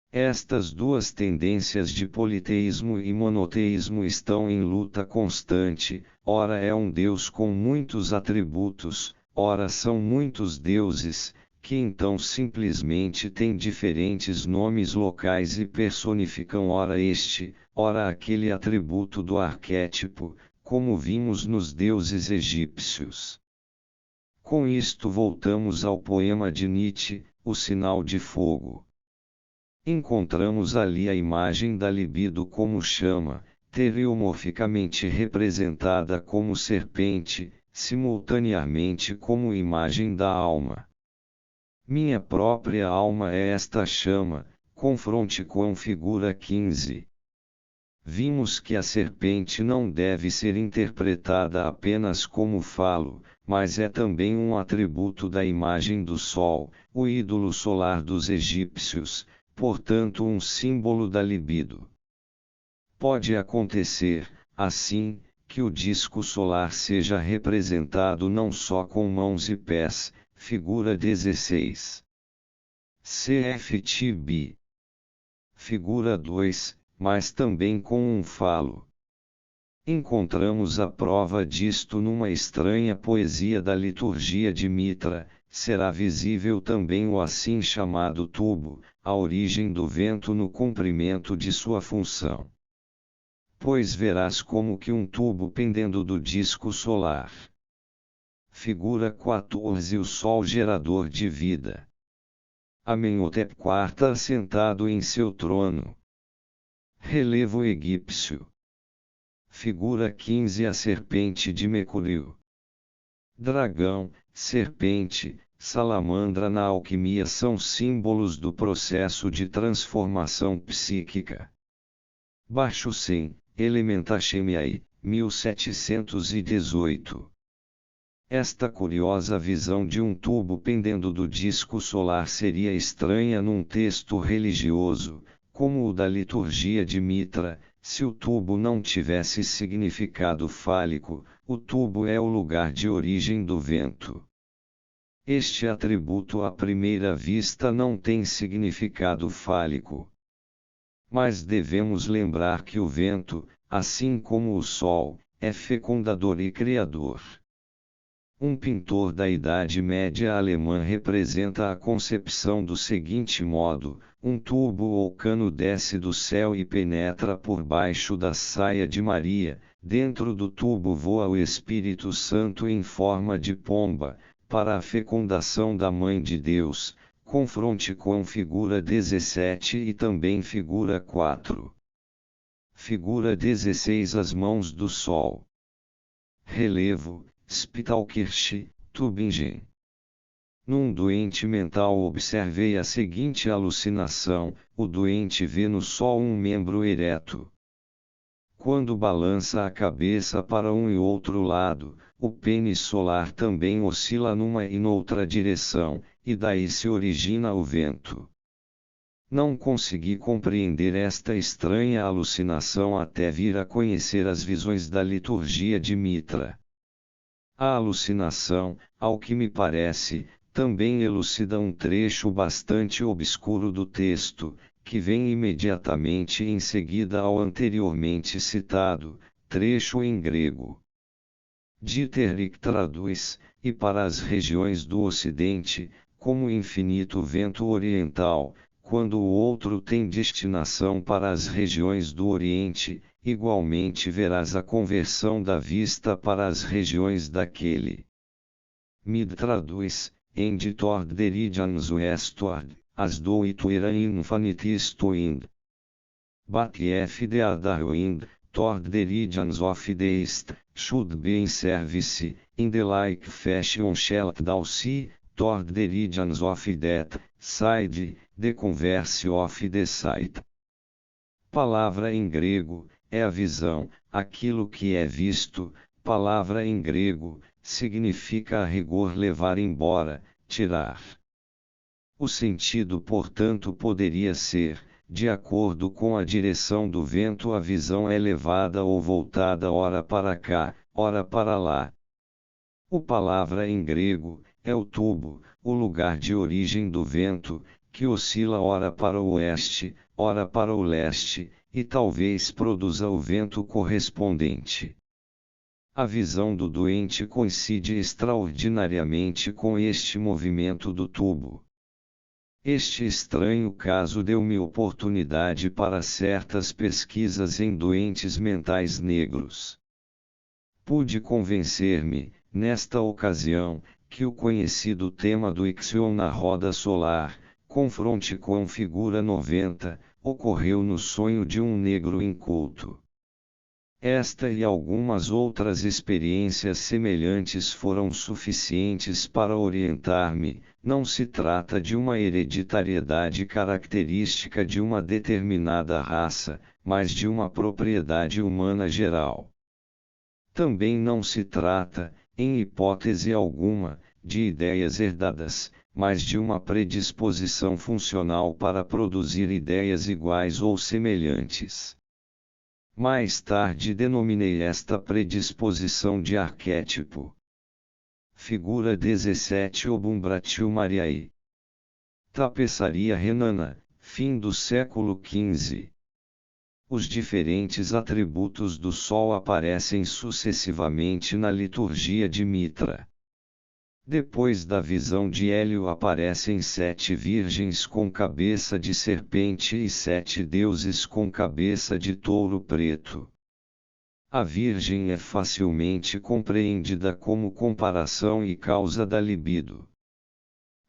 Estas duas tendências de politeísmo e monoteísmo estão em luta constante, ora é um Deus com muitos atributos, ora são muitos deuses, que então simplesmente têm diferentes nomes locais e personificam ora este, ora aquele atributo do arquétipo, como vimos nos deuses egípcios. Com isto voltamos ao poema de Nietzsche, O Sinal de Fogo. Encontramos ali a imagem da libido como chama, teleomorficamente representada como serpente, simultaneamente como imagem da alma. Minha própria alma é esta chama, confronte com figura 15. Vimos que a serpente não deve ser interpretada apenas como falo, mas é também um atributo da imagem do Sol, o ídolo solar dos egípcios, portanto um símbolo da libido. Pode acontecer, assim, que o disco solar seja representado não só com mãos e pés, figura 16. CFTB. Figura 2, mas também com um falo. Encontramos a prova disto numa estranha poesia da liturgia de Mitra. Será visível também o assim chamado tubo, a origem do vento no cumprimento de sua função. Pois verás como que um tubo pendendo do disco solar. Figura 14 O Sol gerador de vida. Amenhotep IV assentado em seu trono. Relevo egípcio. Figura 15 A serpente de Mercúrio. Dragão, serpente, salamandra na alquimia são símbolos do processo de transformação psíquica. Baixo 100, Elementachemiae, 1718. Esta curiosa visão de um tubo pendendo do disco solar seria estranha num texto religioso, como o da liturgia de Mitra, se o tubo não tivesse significado fálico. O tubo é o lugar de origem do vento. Este atributo à primeira vista não tem significado fálico. Mas devemos lembrar que o vento, assim como o sol, é fecundador e criador. Um pintor da Idade Média alemã representa a concepção do seguinte modo: um tubo ou cano desce do céu e penetra por baixo da saia de Maria, dentro do tubo voa o Espírito Santo em forma de pomba, para a fecundação da Mãe de Deus. Confronte com figura 17 e também figura 4. Figura 16 As mãos do sol. Relevo, Spitalkirche, Tübingen. Num doente mental observei a seguinte alucinação: o doente vê no sol um membro ereto. Quando balança a cabeça para um e outro lado, o pênis solar também oscila numa e noutra direção, e daí se origina o vento. Não consegui compreender esta estranha alucinação até vir a conhecer as visões da liturgia de Mitra. A alucinação, ao que me parece, também elucida um trecho bastante obscuro do texto, que vem imediatamente em seguida ao anteriormente citado, trecho em grego. Dieterich traduz, e para as regiões do Ocidente, como infinito vento oriental, quando o outro tem destinação para as regiões do Oriente, igualmente verás a conversão da vista para as regiões daquele. Mid traduz, Enditord deridians westward, as doituera infinitis toind. Batf de Adarwind, tord deridians of the east, should be in service, in the like fashion shalt thou see, tord deridians of that side, the converse of the site. Palavra em grego, é a visão, aquilo que é visto. Palavra em grego, significa a rigor levar embora, tirar. O sentido, portanto, poderia ser: de acordo com a direção do vento, a visão é levada ou voltada ora para cá, ora para lá. O palavra em grego é o tubo, o lugar de origem do vento, que oscila ora para o oeste, ora para o leste, e talvez produza o vento correspondente. A visão do doente coincide extraordinariamente com este movimento do tubo. Este estranho caso deu-me oportunidade para certas pesquisas em doentes mentais negros. Pude convencer-me, nesta ocasião, que o conhecido tema do Ixion na roda solar, confronte com figura 90, ocorreu no sonho de um negro inculto. Esta e algumas outras experiências semelhantes foram suficientes para orientar-me: não se trata de uma hereditariedade característica de uma determinada raça, mas de uma propriedade humana geral. Também não se trata, em hipótese alguma, de ideias herdadas, mas de uma predisposição funcional para produzir ideias iguais ou semelhantes. Mais tarde denominei esta predisposição de arquétipo. Figura 17 Obumbratil Mariae. Tapeçaria renana, fim do século XV. Os diferentes atributos do Sol aparecem sucessivamente na liturgia de Mitra. Depois da visão de Hélio aparecem 7 virgens com cabeça de serpente e 7 deuses com cabeça de touro preto. A virgem é facilmente compreendida como comparação e causa da libido.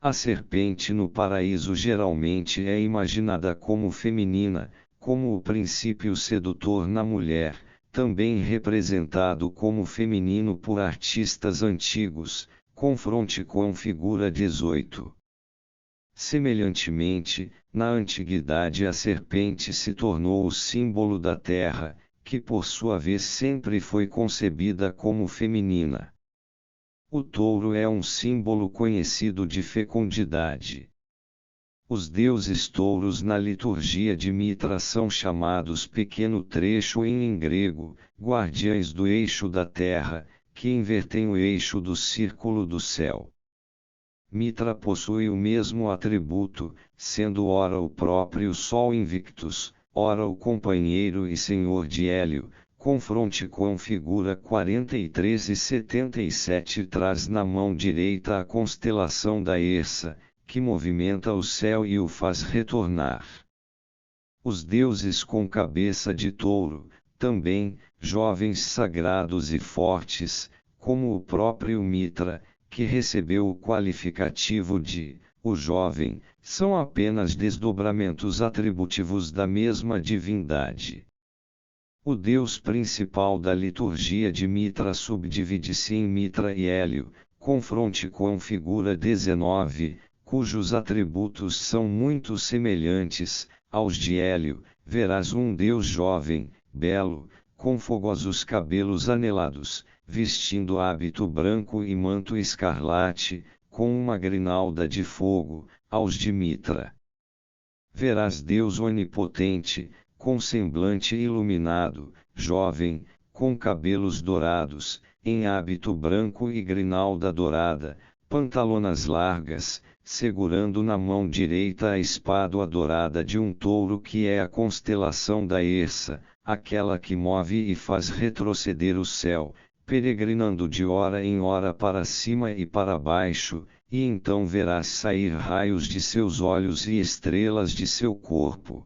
A serpente no paraíso geralmente é imaginada como feminina, como o princípio sedutor na mulher, também representado como feminino por artistas antigos. Confronte com figura 18. Semelhantemente, na antiguidade a serpente se tornou o símbolo da terra, que por sua vez sempre foi concebida como feminina. O touro é um símbolo conhecido de fecundidade. Os deuses touros na liturgia de Mitra são chamados pequeno trecho em grego, guardiães do eixo da terra, que invertem o eixo do círculo do céu. Mitra possui o mesmo atributo, sendo ora o próprio Sol Invictus, ora o companheiro e senhor de Hélio. Confronte com figura 43 e 77 traz na mão direita a constelação da Herça, que movimenta o céu e o faz retornar. Os deuses com cabeça de touro, também, jovens sagrados e fortes, como o próprio Mitra, que recebeu o qualificativo de o jovem, são apenas desdobramentos atributivos da mesma divindade. O deus principal da liturgia de Mitra subdivide-se em Mitra e Hélio, confronte com figura 19, cujos atributos são muito semelhantes aos de Hélio. Verás um deus jovem, belo, com fogosos cabelos anelados, vestindo hábito branco e manto escarlate, com uma grinalda de fogo, aos de Mitra. Verás Deus onipotente, com semblante iluminado, jovem, com cabelos dourados, em hábito branco e grinalda dourada, pantalonas largas, segurando na mão direita a espada dourada de um touro que é a constelação da Herça, aquela que move e faz retroceder o céu, peregrinando de hora em hora para cima e para baixo, e então verás sair raios de seus olhos e estrelas de seu corpo.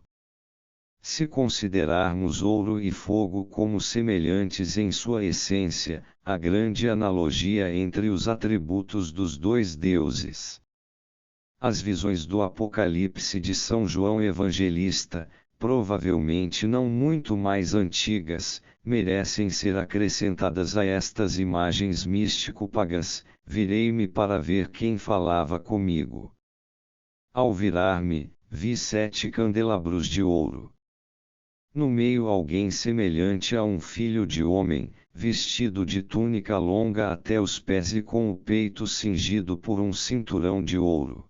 Se considerarmos ouro e fogo como semelhantes em sua essência, há grande analogia entre os atributos dos dois deuses. As visões do Apocalipse de São João Evangelista, provavelmente não muito mais antigas, merecem ser acrescentadas a estas imagens místico-pagãs. Virei-me para ver quem falava comigo. Ao virar-me, vi 7 candelabros de ouro. No meio alguém semelhante a um filho de homem, vestido de túnica longa até os pés e com o peito cingido por um cinturão de ouro.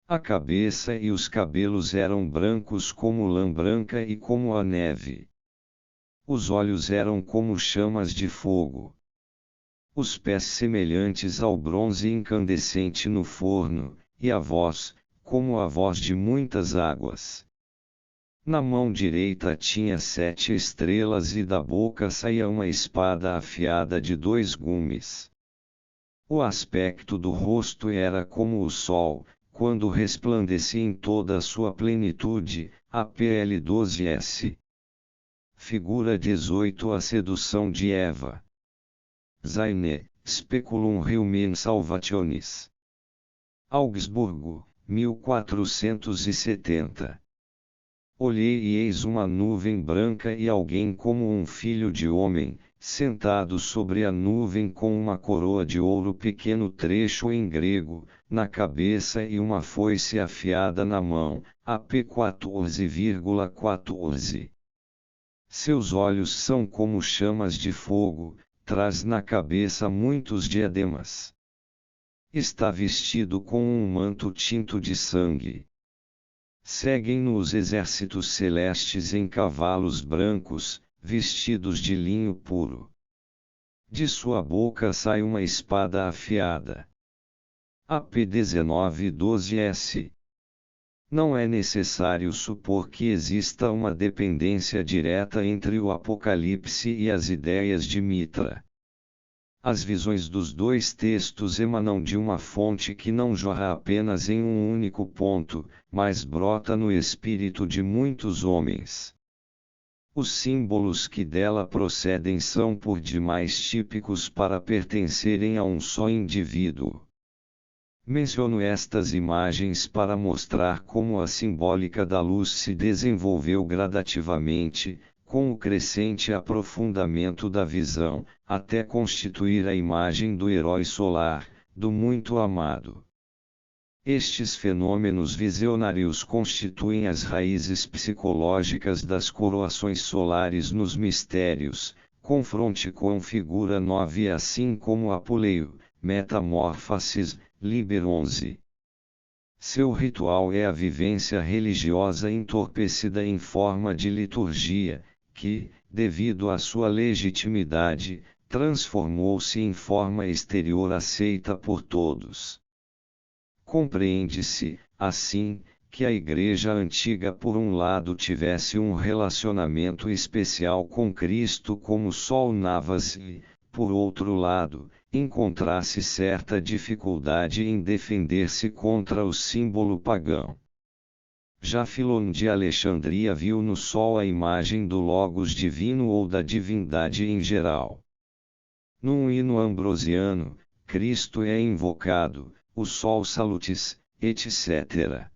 A cabeça e os cabelos eram brancos como lã branca e como a neve. Os olhos eram como chamas de fogo. Os pés semelhantes ao bronze incandescente no forno, e a voz, como a voz de muitas águas. Na mão direita tinha 7 estrelas e da boca saía uma espada afiada de 2 gumes. O aspecto do rosto era como o sol, quando resplandece em toda a sua plenitude, APL 12S. Figura 18 A sedução de Eva. Zaine, Speculum Rumen Salvationis. Augsburgo, 1470. Olhei e eis uma nuvem branca e alguém como um filho de homem, sentado sobre a nuvem com uma coroa de ouro pequeno trecho em grego, na cabeça e uma foice afiada na mão, AP 14,14. Seus olhos são como chamas de fogo, traz na cabeça muitos diademas. Está vestido com um manto tinto de sangue. Seguem-no os exércitos celestes em cavalos brancos, vestidos de linho puro. De sua boca sai uma espada afiada. AP 1912S. Não é necessário supor que exista uma dependência direta entre o Apocalipse e as ideias de Mitra. As visões dos dois textos emanam de uma fonte que não jorra apenas em um único ponto, mas brota no espírito de muitos homens. Os símbolos que dela procedem são por demais típicos para pertencerem a um só indivíduo. Menciono estas imagens para mostrar como a simbólica da luz se desenvolveu gradativamente, com o crescente aprofundamento da visão, até constituir a imagem do herói solar, do muito amado. Estes fenômenos visionários constituem as raízes psicológicas das coroações solares nos mistérios, confronte com figura 9 assim como Apuleio, Metamorfoses, Liber 11. Seu ritual é a vivência religiosa entorpecida em forma de liturgia, que, devido à sua legitimidade, transformou-se em forma exterior aceita por todos. Compreende-se, assim, que a Igreja antiga por um lado tivesse um relacionamento especial com Cristo como Sol Navas e, por outro lado, encontrasse certa dificuldade em defender-se contra o símbolo pagão. Já Filon de Alexandria viu no Sol a imagem do Logos divino ou da divindade em geral. Num hino ambrosiano, Cristo é invocado, o Sol Salutis, etc.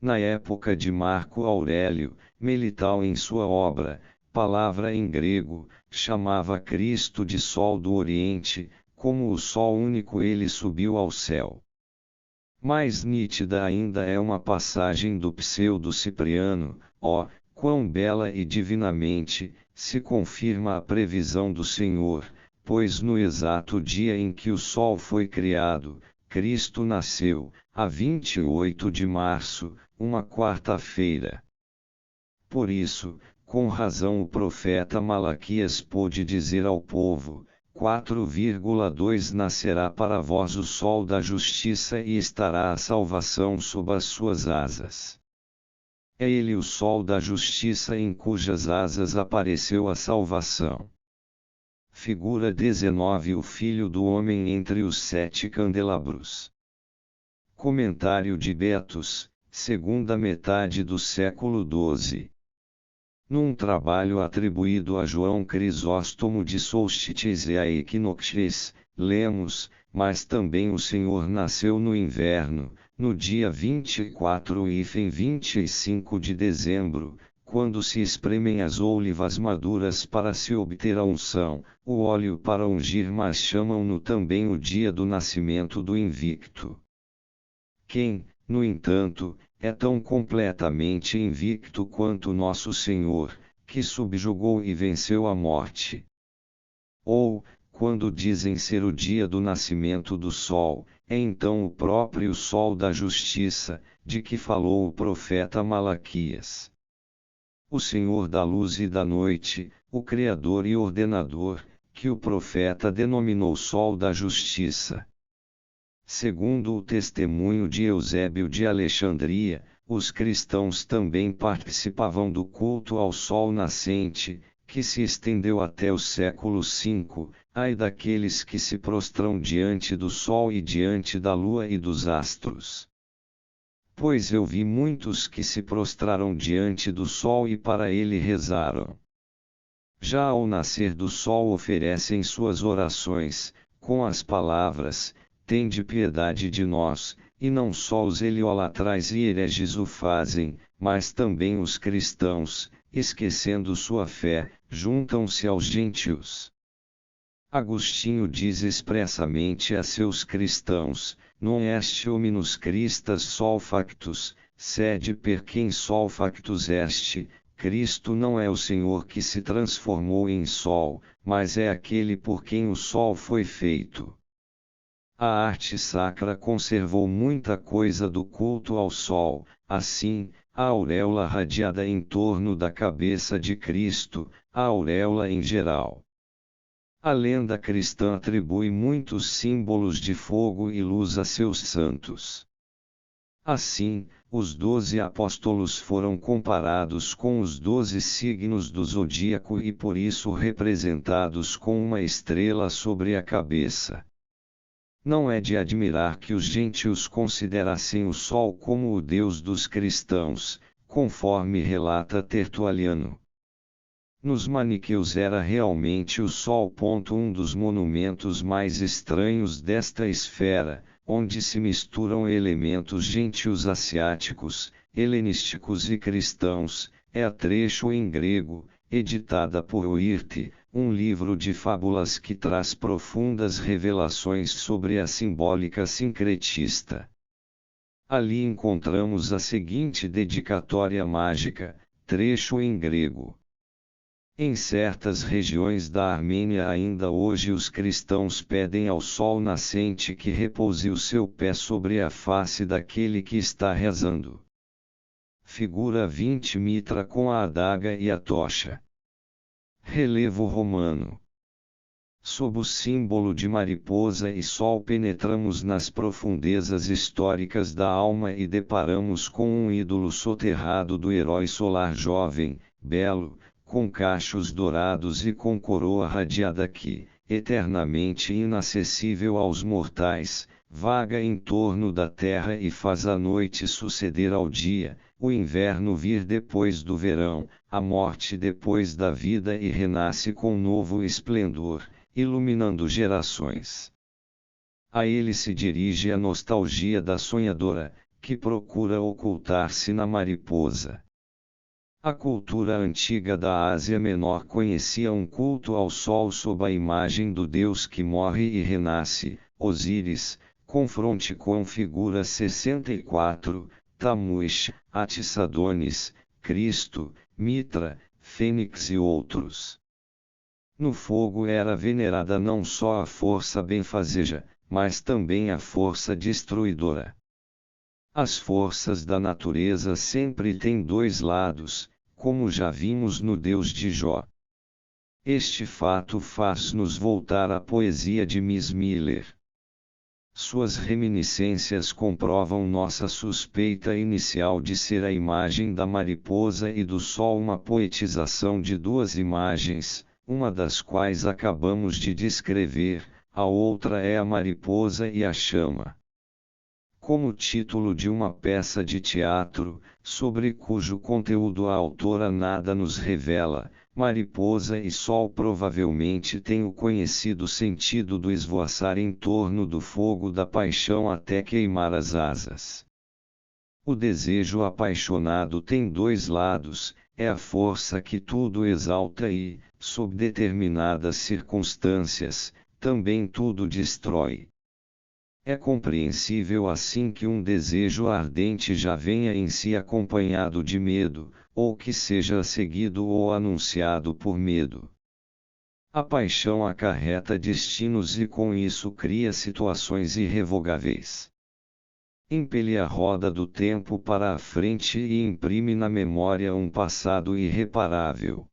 Na época de Marco Aurélio, Melital em sua obra, Palavra em grego, chamava Cristo de Sol do Oriente, como o Sol único ele subiu ao céu. Mais nítida ainda é uma passagem do Pseudo-Cipriano, ó, quão bela e divinamente, se confirma a previsão do Senhor, pois no exato dia em que o Sol foi criado, Cristo nasceu, a 28 de março, uma quarta-feira. Por isso, com razão o profeta Malaquias pôde dizer ao povo, 4,2 Nascerá para vós o sol da justiça e estará a salvação sob as suas asas. É ele o sol da justiça em cujas asas apareceu a salvação. Figura 19 O Filho do Homem entre os 7 candelabros. Comentário de Betos, segunda metade do século XII. Num trabalho atribuído a João Crisóstomo de Solstites e a Equinoctias, lemos, mas também o Senhor nasceu no inverno, no dia 24 e 25 de dezembro, quando se espremem as oulivas maduras para se obter a unção, o óleo para ungir, mas chamam-no também o dia do nascimento do invicto. Quem, no entanto, é tão completamente invicto quanto nosso Senhor, que subjugou e venceu a morte. Ou, quando dizem ser o dia do nascimento do sol, é então o próprio sol da justiça, de que falou o profeta Malaquias. O Senhor da luz e da noite, o Criador e Ordenador, que o profeta denominou sol da justiça. Segundo o testemunho de Eusébio de Alexandria, os cristãos também participavam do culto ao sol nascente, que se estendeu até o século V, ai daqueles que se prostram diante do sol e diante da lua e dos astros. Pois eu vi muitos que se prostraram diante do sol e para ele rezaram. Já ao nascer do sol oferecem suas orações, com as palavras, tende piedade de nós, e não só os heliolatrais e hereges o fazem, mas também os cristãos, esquecendo sua fé, juntam-se aos gentios. Agostinho diz expressamente a seus cristãos, non est hominus Christus sol factus, sed per quem sol factus est, Cristo não é o Senhor que se transformou em sol, mas é aquele por quem o sol foi feito. A arte sacra conservou muita coisa do culto ao sol, assim, a auréola radiada em torno da cabeça de Cristo, a auréola em geral. A lenda cristã atribui muitos símbolos de fogo e luz a seus santos. Assim, os 12 apóstolos foram comparados com os 12 signos do zodíaco e por isso representados com uma estrela sobre a cabeça. Não é de admirar que os gentios considerassem o sol como o Deus dos cristãos, conforme relata Tertuliano. Nos maniqueus era realmente o sol. Um dos monumentos mais estranhos desta esfera, onde se misturam elementos gentios asiáticos, helenísticos e cristãos, é a trecho em grego, editada por Oirte, um livro de fábulas que traz profundas revelações sobre a simbólica sincretista. Ali encontramos a seguinte dedicatória mágica, trecho em grego. Em certas regiões da Armênia ainda hoje os cristãos pedem ao sol nascente que repouse o seu pé sobre a face daquele que está rezando. Figura 20 Mitra com a adaga e a tocha. Relevo romano. Sob o símbolo de mariposa e sol penetramos nas profundezas históricas da alma e deparamos com um ídolo soterrado do herói solar jovem, belo, com cachos dourados e com coroa radiada que, eternamente inacessível aos mortais, vaga em torno da terra e faz a noite suceder ao dia, o inverno vir depois do verão, a morte depois da vida e renasce com novo esplendor, iluminando gerações. A ele se dirige a nostalgia da sonhadora, que procura ocultar-se na mariposa. A cultura antiga da Ásia Menor conhecia um culto ao sol sob a imagem do deus que morre e renasce, Osíris, confronte com figura 64, Tammuz, Atis-Adonis, Cristo, Mitra, Fênix e outros. No fogo era venerada não só a força benfazeja, mas também a força destruidora. As forças da natureza sempre têm dois lados, como já vimos no Deus de Jó. Este fato faz-nos voltar à poesia de Miss Miller. Suas reminiscências comprovam nossa suspeita inicial de ser a imagem da mariposa e do sol uma poetização de duas imagens, uma das quais acabamos de descrever, a outra é a mariposa e a chama. Como título de uma peça de teatro, sobre cujo conteúdo a autora nada nos revela, mariposa e sol provavelmente têm o conhecido sentido do esvoaçar em torno do fogo da paixão até queimar as asas. O desejo apaixonado tem dois lados, é a força que tudo exalta e, sob determinadas circunstâncias, também tudo destrói. É compreensível assim que um desejo ardente já venha em si acompanhado de medo, ou que seja seguido ou anunciado por medo. A paixão acarreta destinos e com isso cria situações irrevogáveis. Impele a roda do tempo para a frente e imprime na memória um passado irreparável.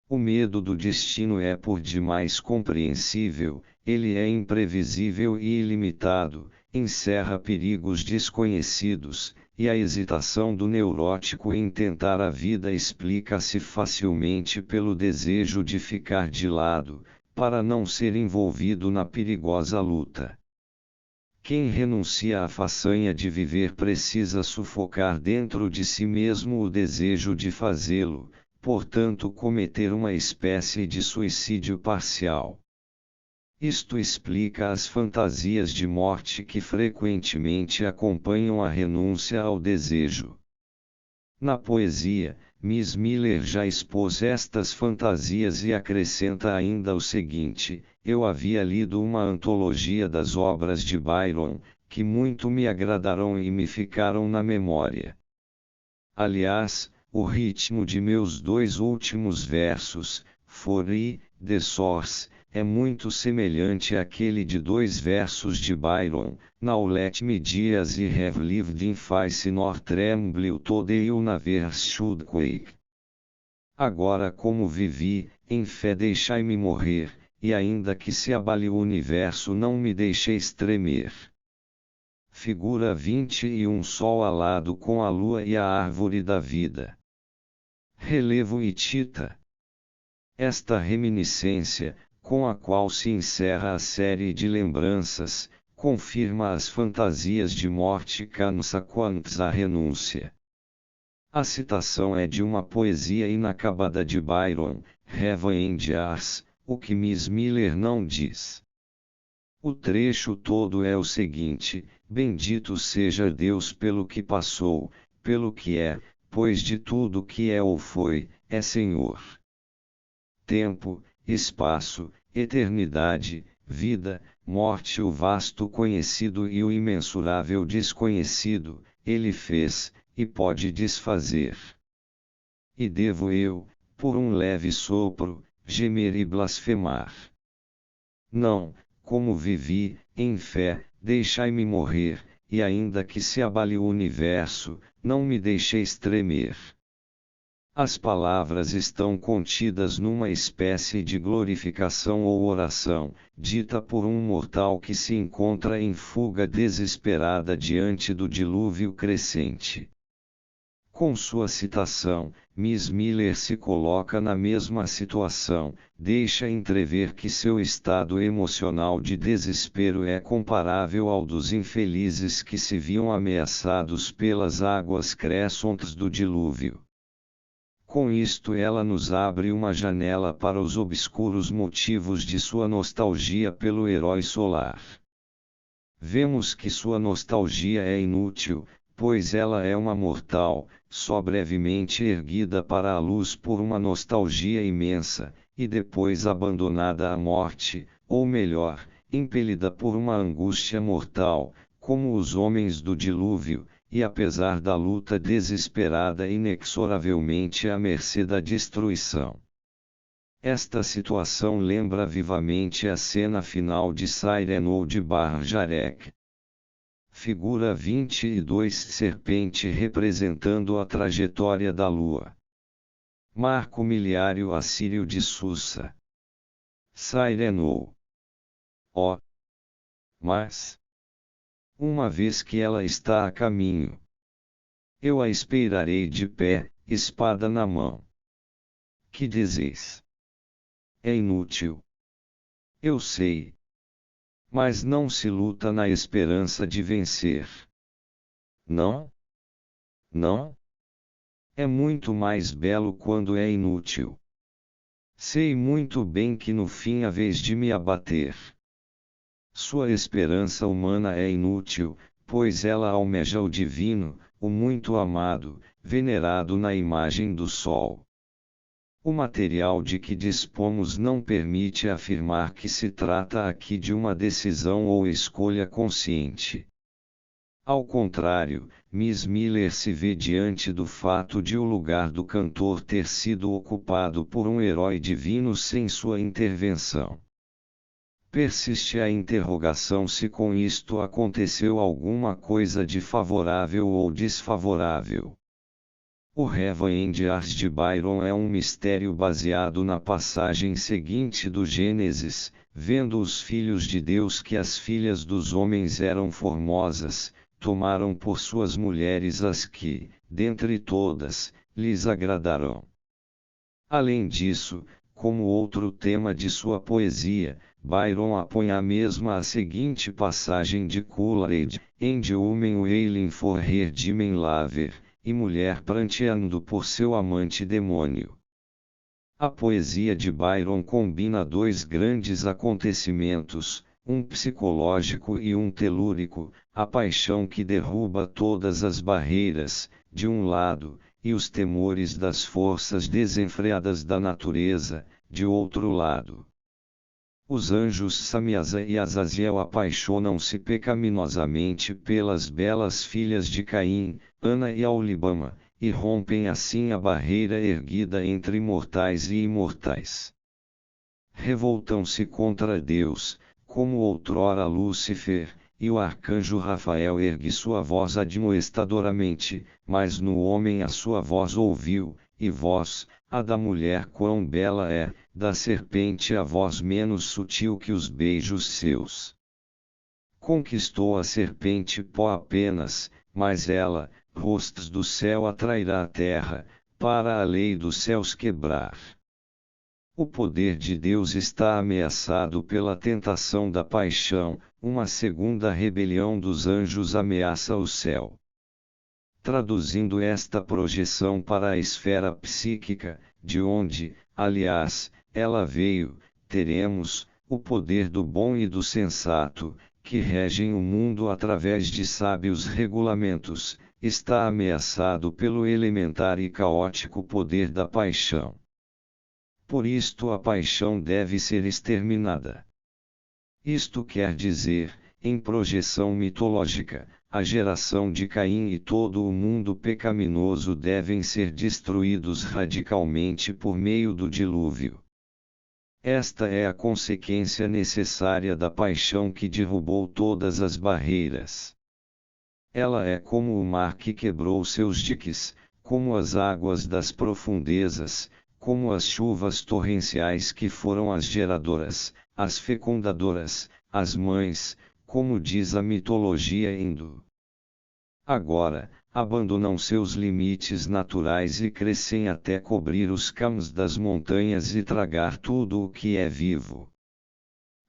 O medo do destino é por demais compreensível, ele é imprevisível e ilimitado, encerra perigos desconhecidos, e a hesitação do neurótico em tentar a vida explica-se facilmente pelo desejo de ficar de lado, para não ser envolvido na perigosa luta. Quem renuncia à façanha de viver precisa sufocar dentro de si mesmo o desejo de fazê-lo, portanto cometer uma espécie de suicídio parcial. Isto explica as fantasias de morte que frequentemente acompanham a renúncia ao desejo. Na poesia, Miss Miller já expôs estas fantasias e acrescenta ainda o seguinte: eu havia lido uma antologia das obras de Byron, que muito me agradaram e me ficaram na memória. Aliás, o ritmo de meus dois últimos versos, For e The Source, é muito semelhante àquele de dois versos de Byron, Now let me dias I have lived in face nor tremble today you never should quake. Agora como vivi, em fé deixai-me morrer, e ainda que se abale o universo não me deixeis tremer. Figura 21 Sol alado com a lua e a árvore da vida. Relevo hitita. Esta reminiscência, com a qual se encerra a série de lembranças, confirma as fantasias de morte cansa quanto à renúncia. A citação é de uma poesia inacabada de Byron, Heaven and Earth, o que Miss Miller não diz. O trecho todo é o seguinte: bendito seja Deus pelo que passou, pelo que é, pois de tudo que é ou foi, é Senhor. Tempo, espaço, eternidade, vida, morte, o vasto conhecido e o imensurável desconhecido, ele fez, e pode desfazer. E devo eu, por um leve sopro, gemer e blasfemar. Não, como vivi, em fé, deixai-me morrer, e ainda que se abale o universo, não me deixeis tremer. As palavras estão contidas numa espécie de glorificação ou oração, dita por um mortal que se encontra em fuga desesperada diante do dilúvio crescente. Com sua citação, Miss Miller se coloca na mesma situação, deixa entrever que seu estado emocional de desespero é comparável ao dos infelizes que se viam ameaçados pelas águas crescentes do dilúvio. Com isto ela nos abre uma janela para os obscuros motivos de sua nostalgia pelo herói solar. Vemos que sua nostalgia é inútil, pois ela é uma mortal, só brevemente erguida para a luz por uma nostalgia imensa, e depois abandonada à morte, ou melhor, impelida por uma angústia mortal, como os homens do dilúvio, e apesar da luta desesperada inexoravelmente à mercê da destruição. Esta situação lembra vivamente a cena final de Cyrano de Bergerac. Figura 22 Serpente representando a trajetória da Lua. Marco miliário assírio de Susa. Cyrano. Ó. Mas, uma vez que ela está a caminho, eu a esperarei de pé, espada na mão. Que dizes? É inútil. Eu sei. Mas não se luta na esperança de vencer. Não? Não? É muito mais belo quando é inútil. Sei muito bem que no fim a vez de me abater. Sua esperança humana é inútil, pois ela almeja o divino, o muito amado, venerado na imagem do sol. O material de que dispomos não permite afirmar que se trata aqui de uma decisão ou escolha consciente. Ao contrário, Miss Miller se vê diante do fato de o lugar do cantor ter sido ocupado por um herói divino sem sua intervenção. Persiste a interrogação se com isto aconteceu alguma coisa de favorável ou desfavorável. O Revenge Ars de Byron é um mistério baseado na passagem seguinte do Gênesis: vendo os filhos de Deus que as filhas dos homens eram formosas, tomaram por suas mulheres as que, dentre todas, lhes agradaram. Além disso, como outro tema de sua poesia, Byron apõe à mesma a seguinte passagem de Coleridge: "And women wailing for her demon lover", e mulher pranteando por seu amante demônio. A poesia de Byron combina dois grandes acontecimentos, um psicológico e um telúrico: a paixão que derruba todas as barreiras, de um lado, e os temores das forças desenfreadas da natureza, de outro lado. Os anjos Samiasa e Azaziel apaixonam-se pecaminosamente pelas belas filhas de Caim, Ana e Aulibama, e rompem assim a barreira erguida entre mortais e imortais. Revoltam-se contra Deus, como outrora Lúcifer, e o arcanjo Rafael ergue sua voz admoestadoramente, mas no homem a sua voz ouviu, e vós, a da mulher quão bela é, da serpente a voz menos sutil que os beijos seus. Conquistou a serpente pó apenas, mas ela, rostos do céu atrairá à terra, para a lei dos céus quebrar. O poder de Deus está ameaçado pela tentação da paixão, uma segunda rebelião dos anjos ameaça o céu. Traduzindo esta projeção para a esfera psíquica, de onde, aliás, ela veio, teremos o poder do bom e do sensato, que regem o mundo através de sábios regulamentos, está ameaçado pelo elementar e caótico poder da paixão. Por isto a paixão deve ser exterminada. Isto quer dizer, em projeção mitológica, a geração de Caim e todo o mundo pecaminoso devem ser destruídos radicalmente por meio do dilúvio. Esta é a consequência necessária da paixão que derrubou todas as barreiras. Ela é como o mar que quebrou seus diques, como as águas das profundezas, como as chuvas torrenciais que foram as geradoras, as fecundadoras, as mães, como diz a mitologia hindu. Agora, abandonam seus limites naturais e crescem até cobrir os campos das montanhas e tragar tudo o que é vivo.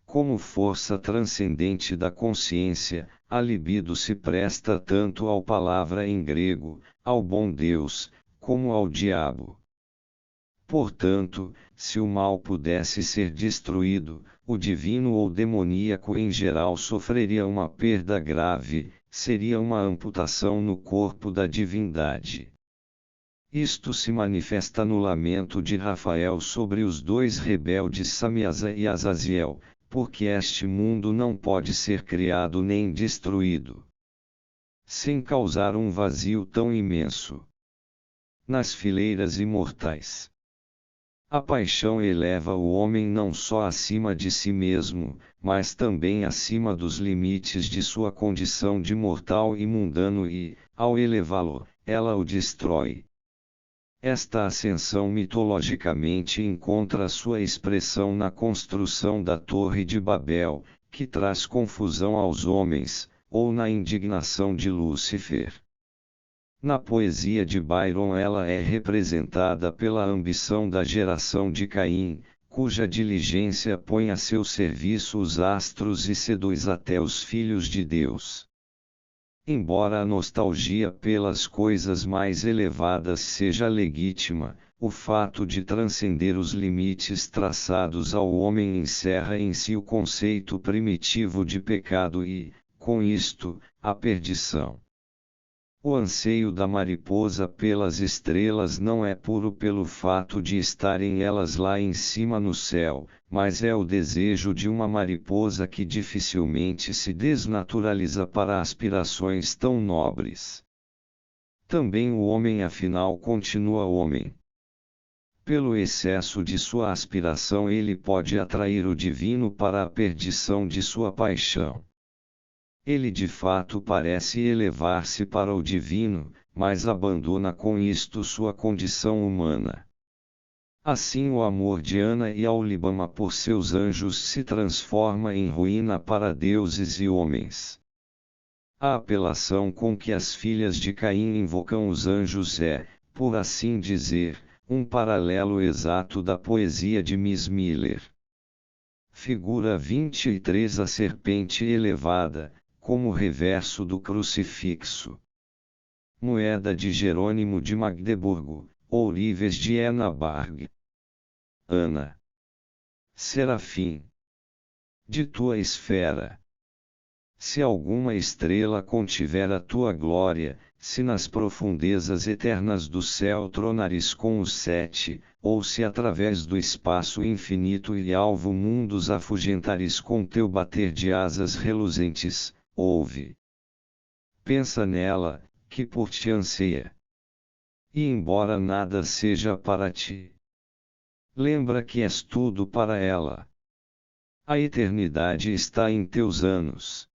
Como força transcendente da consciência, a libido se presta tanto ao palavra em grego, ao bom Deus, como ao diabo. Portanto, se o mal pudesse ser destruído, o divino ou demoníaco em geral sofreria uma perda grave, seria uma amputação no corpo da divindade. Isto se manifesta no lamento de Rafael sobre os dois rebeldes Samiasa e Azaziel, porque este mundo não pode ser criado nem destruído, sem causar um vazio tão imenso nas fileiras imortais. A paixão eleva o homem não só acima de si mesmo, mas também acima dos limites de sua condição de mortal e mundano e, ao elevá-lo, ela o destrói. Esta ascensão mitologicamente encontra sua expressão na construção da Torre de Babel, que traz confusão aos homens, ou na indignação de Lúcifer. Na poesia de Byron ela é representada pela ambição da geração de Caim, cuja diligência põe a seu serviço os astros e seduz até os filhos de Deus. Embora a nostalgia pelas coisas mais elevadas seja legítima, o fato de transcender os limites traçados ao homem encerra em si o conceito primitivo de pecado e, com isto, a perdição. O anseio da mariposa pelas estrelas não é puro pelo fato de estarem elas lá em cima no céu, mas é o desejo de uma mariposa que dificilmente se desnaturaliza para aspirações tão nobres. Também o homem afinal continua homem. Pelo excesso de sua aspiração ele pode atrair o divino para a perdição de sua paixão. Ele de fato parece elevar-se para o divino, mas abandona com isto sua condição humana. Assim o amor de Ana e Aulibama por seus anjos se transforma em ruína para deuses e homens. A apelação com que as filhas de Caim invocam os anjos é, por assim dizer, um paralelo exato da poesia de Miss Miller. Figura 23 A serpente elevada, como reverso do crucifixo. Moeda de Jerônimo de Magdeburgo, ourives de Enabarg. Ana. Serafim. De tua esfera. Se alguma estrela contiver a tua glória, se nas profundezas eternas do céu tronares com os sete, ou se através do espaço infinito e alvo mundos afugentares com teu bater de asas reluzentes, ouve. Pensa nela, que por ti anseia. E embora nada seja para ti, lembra que és tudo para ela. A eternidade está em teus anos.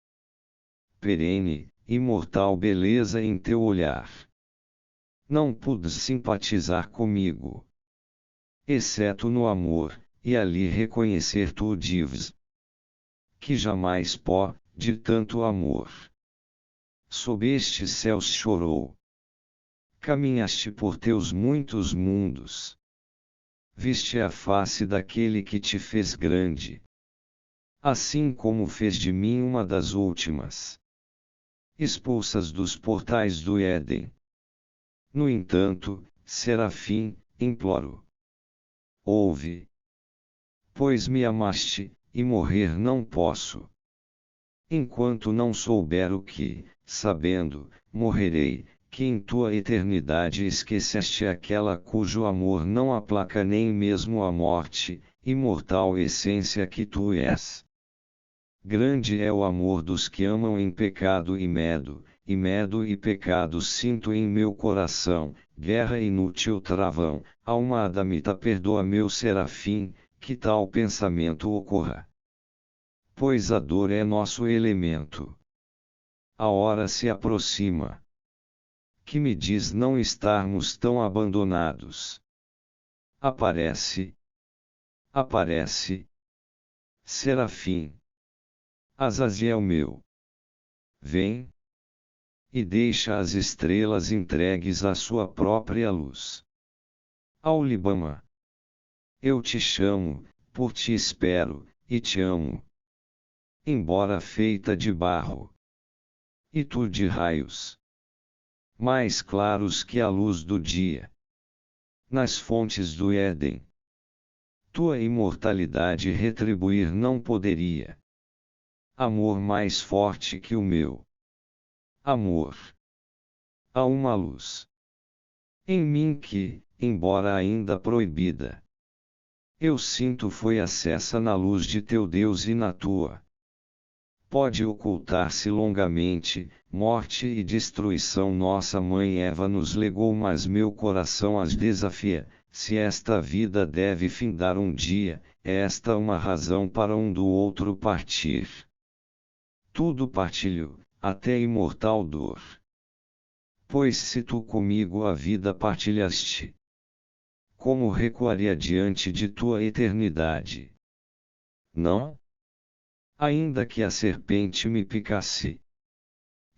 Perene, imortal beleza em teu olhar. Não pudes simpatizar comigo, exceto no amor, e ali reconhecer tu dives, que jamais pó, de tanto amor, sob estes céus chorou. Caminhaste por teus muitos mundos. Viste a face daquele que te fez grande, assim como fez de mim uma das últimas expulsas dos portais do Éden. No entanto, Serafim, imploro. Ouve. Pois me amaste, e morrer não posso. Enquanto não souber o que, sabendo, morrerei, que em tua eternidade esqueceste aquela cujo amor não aplaca nem mesmo a morte, imortal essência que tu és. Grande é o amor dos que amam em pecado e medo e pecado sinto em meu coração, guerra inútil travão, alma adamita perdoa meu serafim, que tal pensamento ocorra. Pois a dor é nosso elemento. A hora se aproxima. que me diz não estarmos tão abandonados. Aparece. Aparece. Serafim. Azaziel meu. Vem. E deixa as estrelas entregues à sua própria luz. Aulibama. Eu te chamo, por ti espero, e te amo. Embora feita de barro. E tu de raios. Mais claros que a luz do dia. Nas fontes do Éden. Tua imortalidade retribuir não poderia. Amor mais forte que o meu. Amor. Há uma luz em mim que, embora ainda proibida, eu sinto foi acessa na luz de teu Deus e na tua. Pode ocultar-se longamente, morte e destruição nossa mãe Eva nos legou, mas meu coração as desafia. Se esta vida deve findar um dia, é esta uma razão para um do outro partir. Tudo partilho, até imortal dor. Pois se tu comigo a vida partilhaste, como recuaria diante de tua eternidade? Não? Ainda que a serpente me picasse,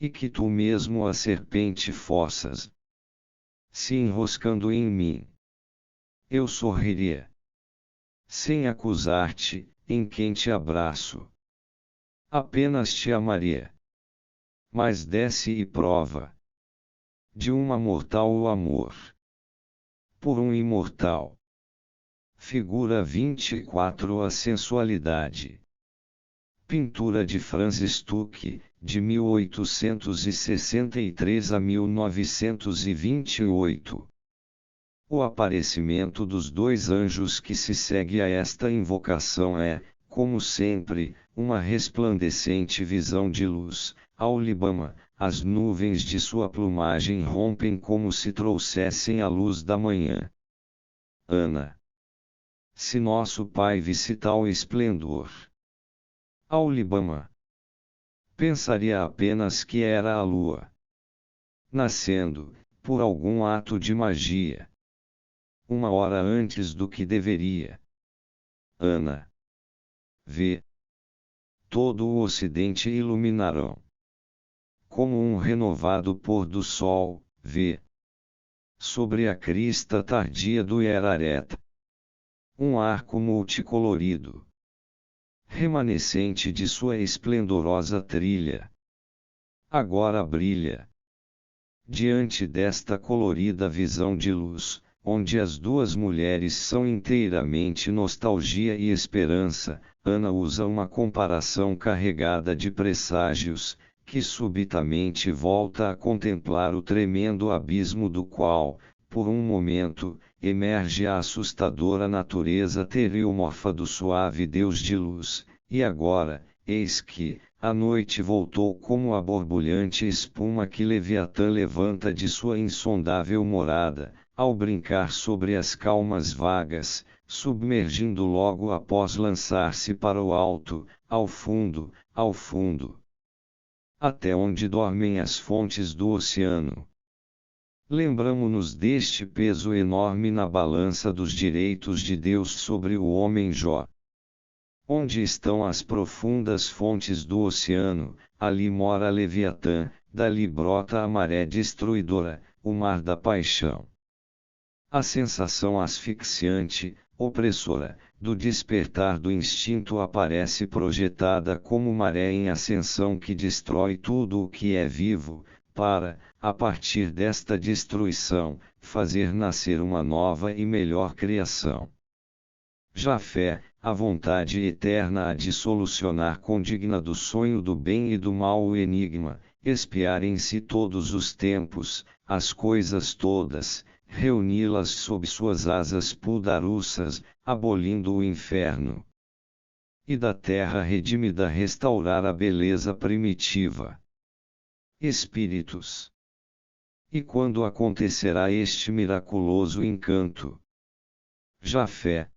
e que tu mesmo a serpente fossas, se enroscando em mim, eu sorriria, sem acusar-te, em quem te abraço. Apenas te amaria. Mas desce e prova de uma mortal o amor por um imortal. Figura 24. A sensualidade. Pintura de Franz Stuck, de 1863 a 1928. O aparecimento dos dois anjos que se segue a esta invocação é, como sempre, uma resplandecente visão de luz. Aulibama, as nuvens de sua plumagem rompem como se trouxessem a luz da manhã. Ana. Se nosso pai visse tal esplendor, Aulibama pensaria apenas que era a lua, nascendo, por algum ato de magia, uma hora antes do que deveria. Ana. Vê. Todo o ocidente iluminarão. Como um renovado pôr do sol, vê. Sobre a crista tardia do Ierareta. Um arco multicolorido. Remanescente de sua esplendorosa trilha. Agora brilha. Diante desta colorida visão de luz, onde as duas mulheres são inteiramente nostalgia e esperança, Ana usa uma comparação carregada de presságios, que subitamente volta a contemplar o tremendo abismo do qual, por um momento, emerge a assustadora natureza teriomorfa do suave Deus de luz, e agora, eis que, a noite voltou como a borbulhante espuma que Leviatã levanta de sua insondável morada, ao brincar sobre as calmas vagas, submergindo logo após lançar-se para o alto, ao fundo, até onde dormem as fontes do oceano. Lembramo-nos deste peso enorme na balança dos direitos de Deus sobre o homem Jó. Onde estão as profundas fontes do oceano, ali mora Leviatã, dali brota a maré destruidora, o mar da paixão. A sensação asfixiante, opressora, do despertar do instinto aparece projetada como maré em ascensão que destrói tudo o que é vivo, para, a partir desta destruição, fazer nascer uma nova e melhor criação. Jafé, a vontade eterna há de solucionar condigna do sonho do bem e do mal o enigma, espiar em si todos os tempos, as coisas todas, reuni-las sob suas asas pudaruças, abolindo o inferno. E da terra redimida restaurar a beleza primitiva. Espíritos. E quando acontecerá este miraculoso encanto? Jafé.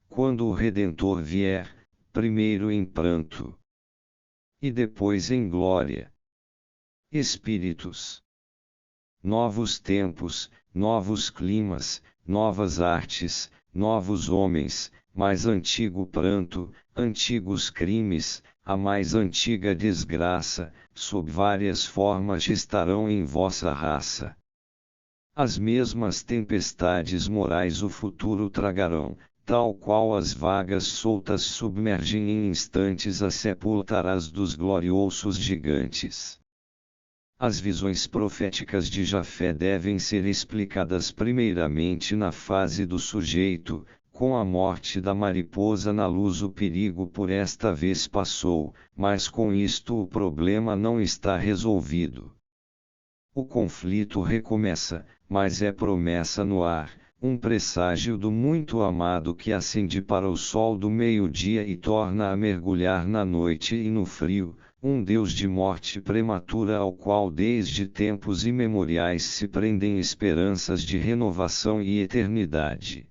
Quando o Redentor vier, primeiro em pranto, e depois em glória. Espíritos. novos tempos, novos climas, novas artes, novos homens, mais antigo pranto, antigos crimes, a mais antiga desgraça, sob várias formas estarão em vossa raça. As mesmas tempestades morais o futuro tragarão, tal qual as vagas soltas submergem em instantes as sepultaras dos gloriosos gigantes. As visões proféticas de Jafé devem ser explicadas primeiramente na fase do sujeito. Com a morte da mariposa na luz o perigo por esta vez passou, mas com isto o problema não está resolvido. O conflito recomeça, mas é promessa no ar, um presságio do muito amado que acende para o sol do meio-dia e torna a mergulhar na noite e no frio, um Deus de morte prematura ao qual desde tempos imemoriais se prendem esperanças de renovação e eternidade.